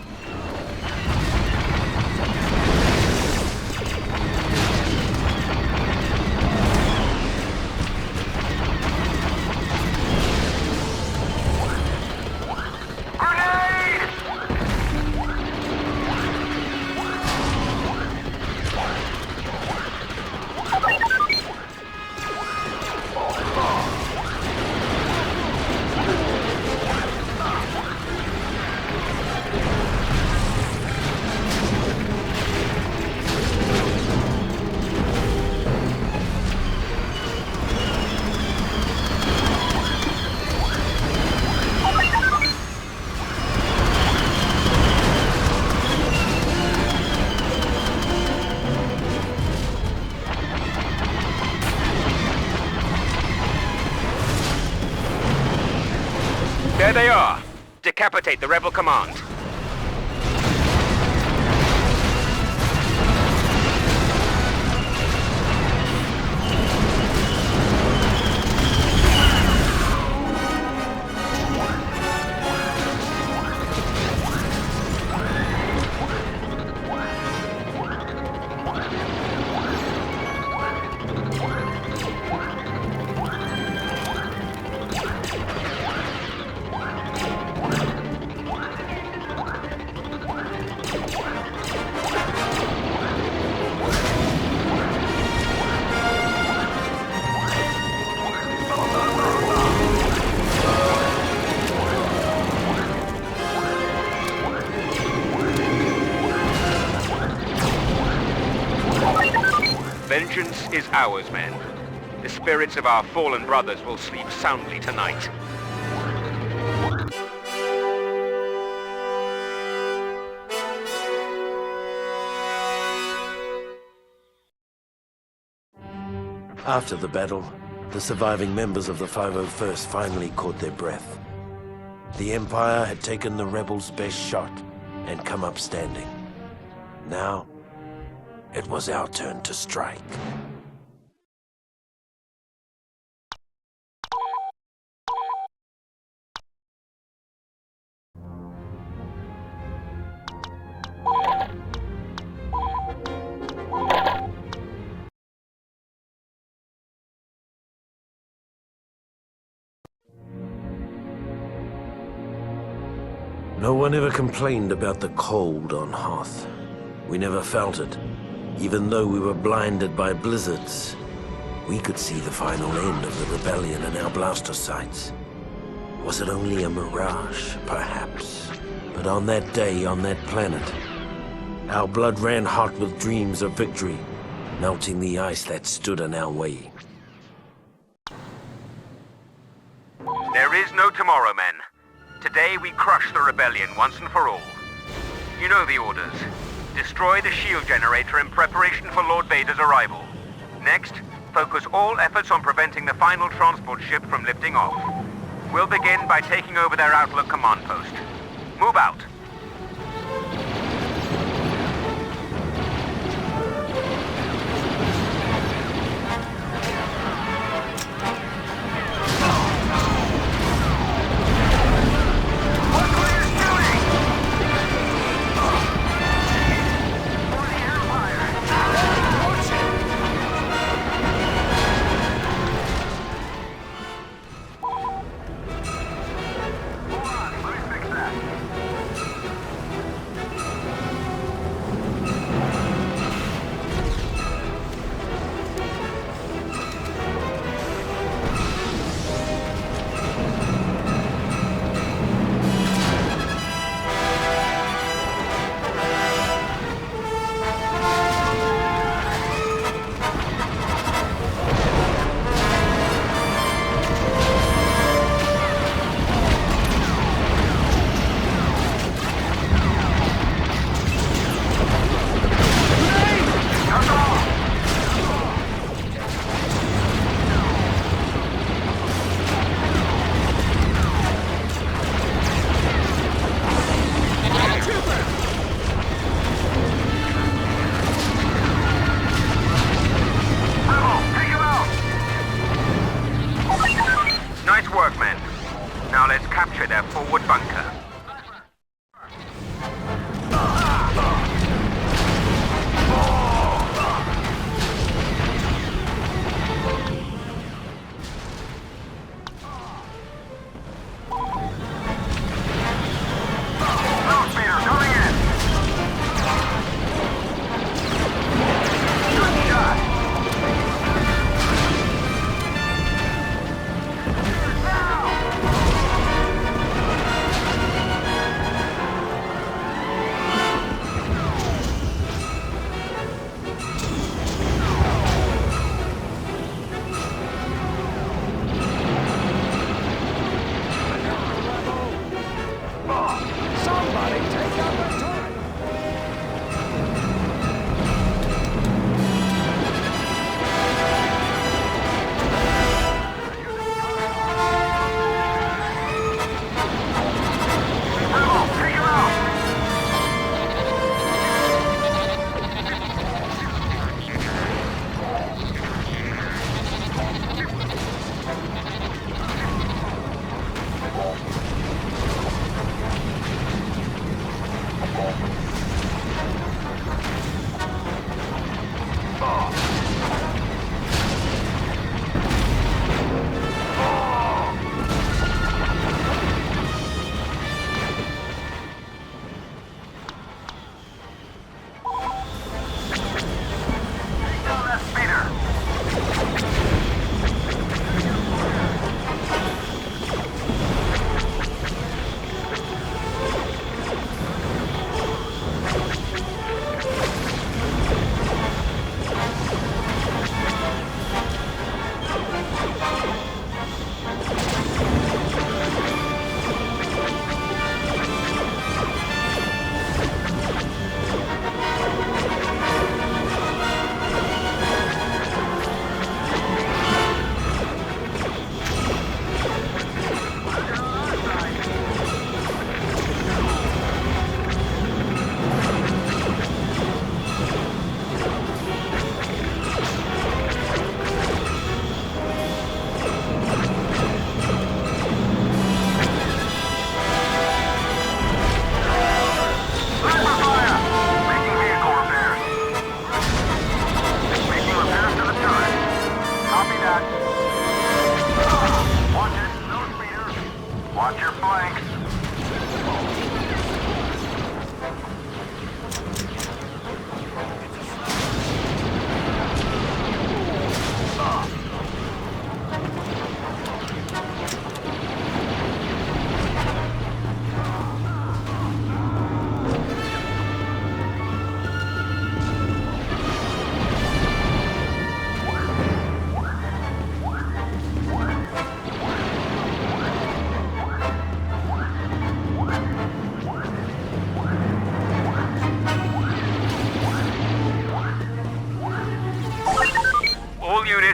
There they are. Decapitate the rebel command. Vengeance is ours, men. The spirits of our fallen brothers will sleep soundly tonight. After the battle, the surviving members of the 501st finally caught their breath. The Empire had taken the rebels' best shot and come up standing. Now, it was our turn to strike. No one ever complained about the cold on Hoth. We never felt it. Even though we were blinded by blizzards, we could see the final end of the rebellion in our blaster sights. Was it only a mirage, perhaps? But on that day, on that planet, our blood ran hot with dreams of victory, melting the ice that stood in our way. There is no tomorrow, men. Today we crush the rebellion once and for all. You know the orders. Destroy the shield generator in preparation for Lord Vader's arrival. Next, focus all efforts on preventing the final transport ship from lifting off. We'll begin by taking over their Outlook command post. Move out. work, men. Now let's capture their forward bunker.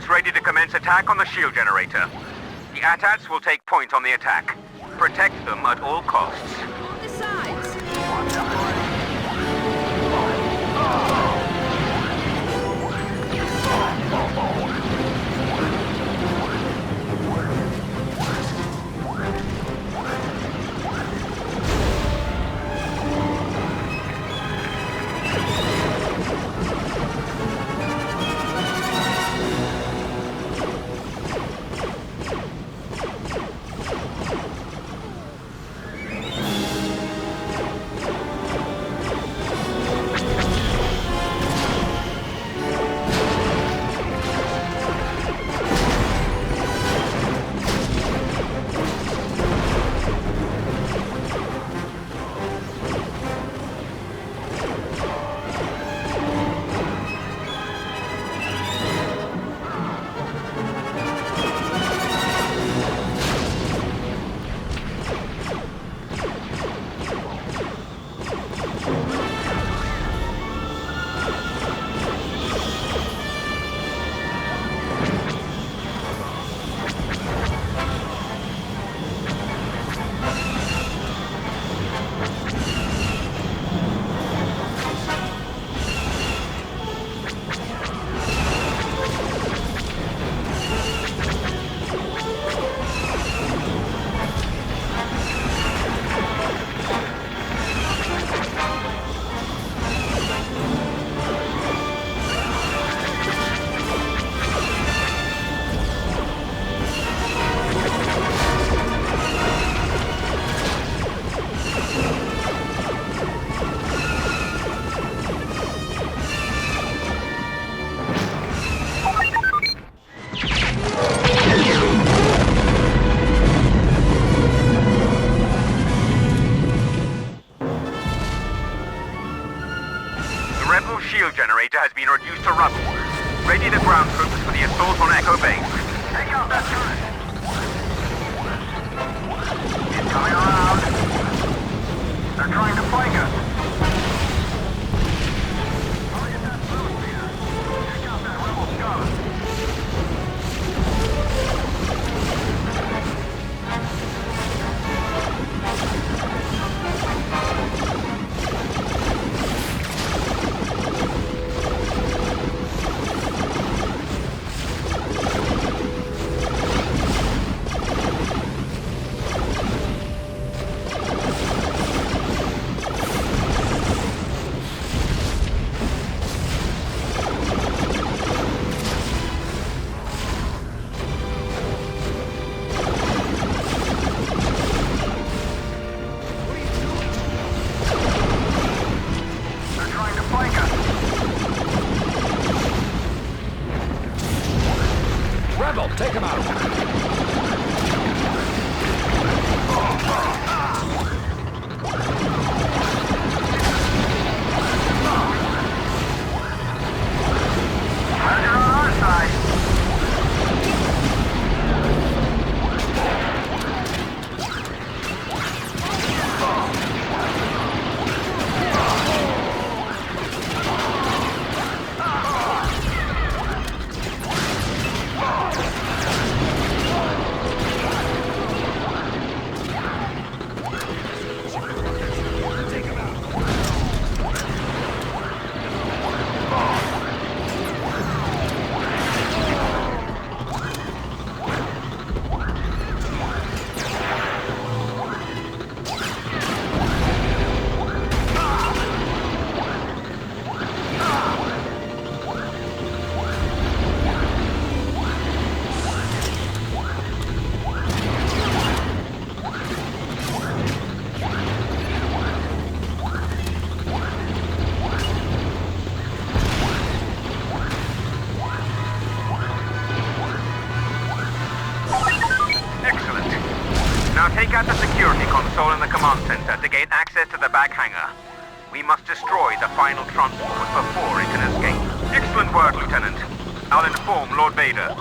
Ready to commence attack on the shield generator. The AT-ATs will take point on the attack. Protect them at all costs. On the sides. to Rebel. Ready the ground troops for the assault on Echo Base. Take out that turret! He's coming around. They're trying to flank us. Target that Felucia. Take out that Rebel scum. Take him out! Take out the security console in the command center to gain access to the back hangar. We must destroy the final transport before it can escape. Excellent work, Lieutenant. I'll inform Lord Vader.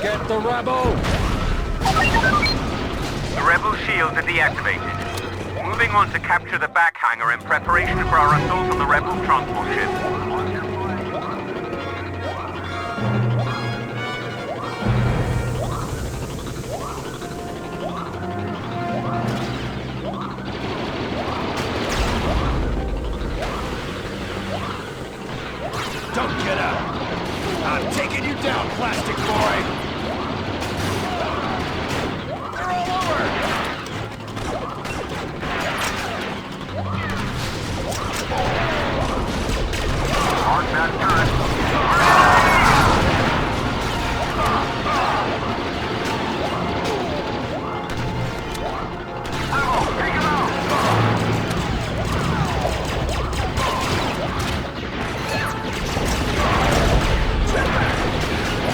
Get the Rebel! The Rebel shields are deactivated. Moving on to capture the back hangar in preparation for our assault on the Rebel transport ship. Don't get out! I'm taking you down, plastic boy! They're all over! Mark that turret. Take him out!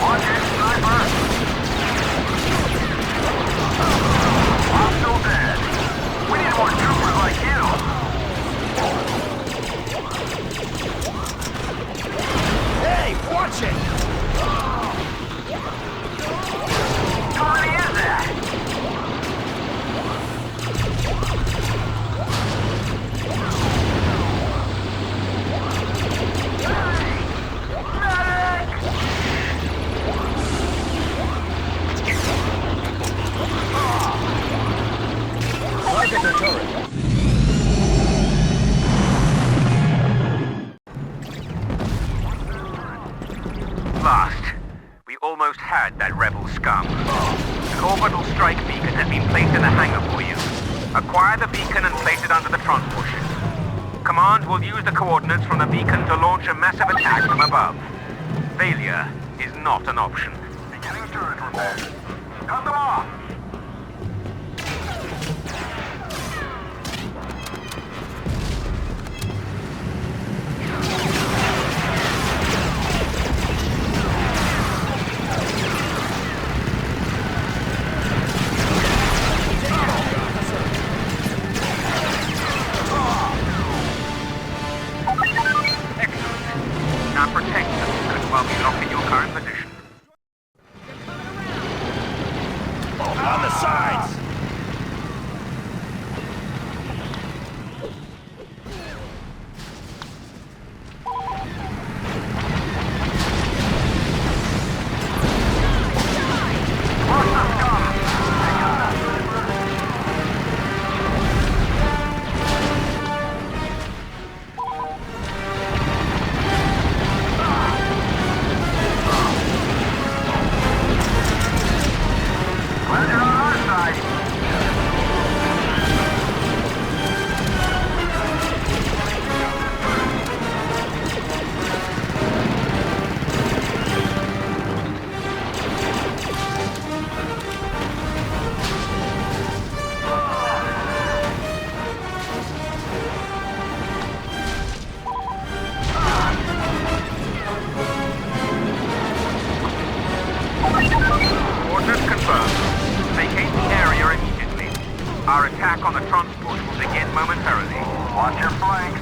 Watch it, sniper! I'm still dead. We need more troopers like you. Hey, watch it! How many is that? Target the turret! Last, we almost had that rebel scum. An orbital strike beacon has been placed in the hangar for you. Acquire the beacon and place it under the transport ship. Command will use the coordinates from the beacon to launch a massive attack from above. Failure is not an option. Beginning turret repair. Cut them off! in your current position. On the sides! Orders confirmed. Vacate the area immediately. Our attack on the transport will begin momentarily. Watch your flanks.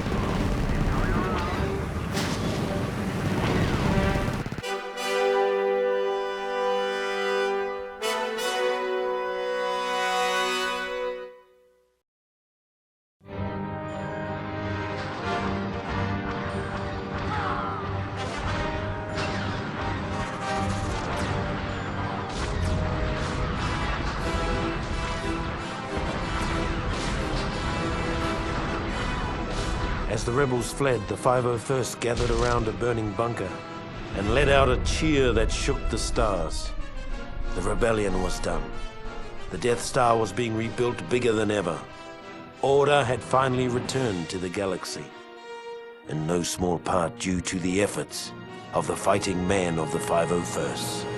As the rebels fled, the 501st gathered around a burning bunker and let out a cheer that shook the stars. The rebellion was done. The Death Star was being rebuilt bigger than ever. Order had finally returned to the galaxy, in no small part due to the efforts of the fighting men of the 501st.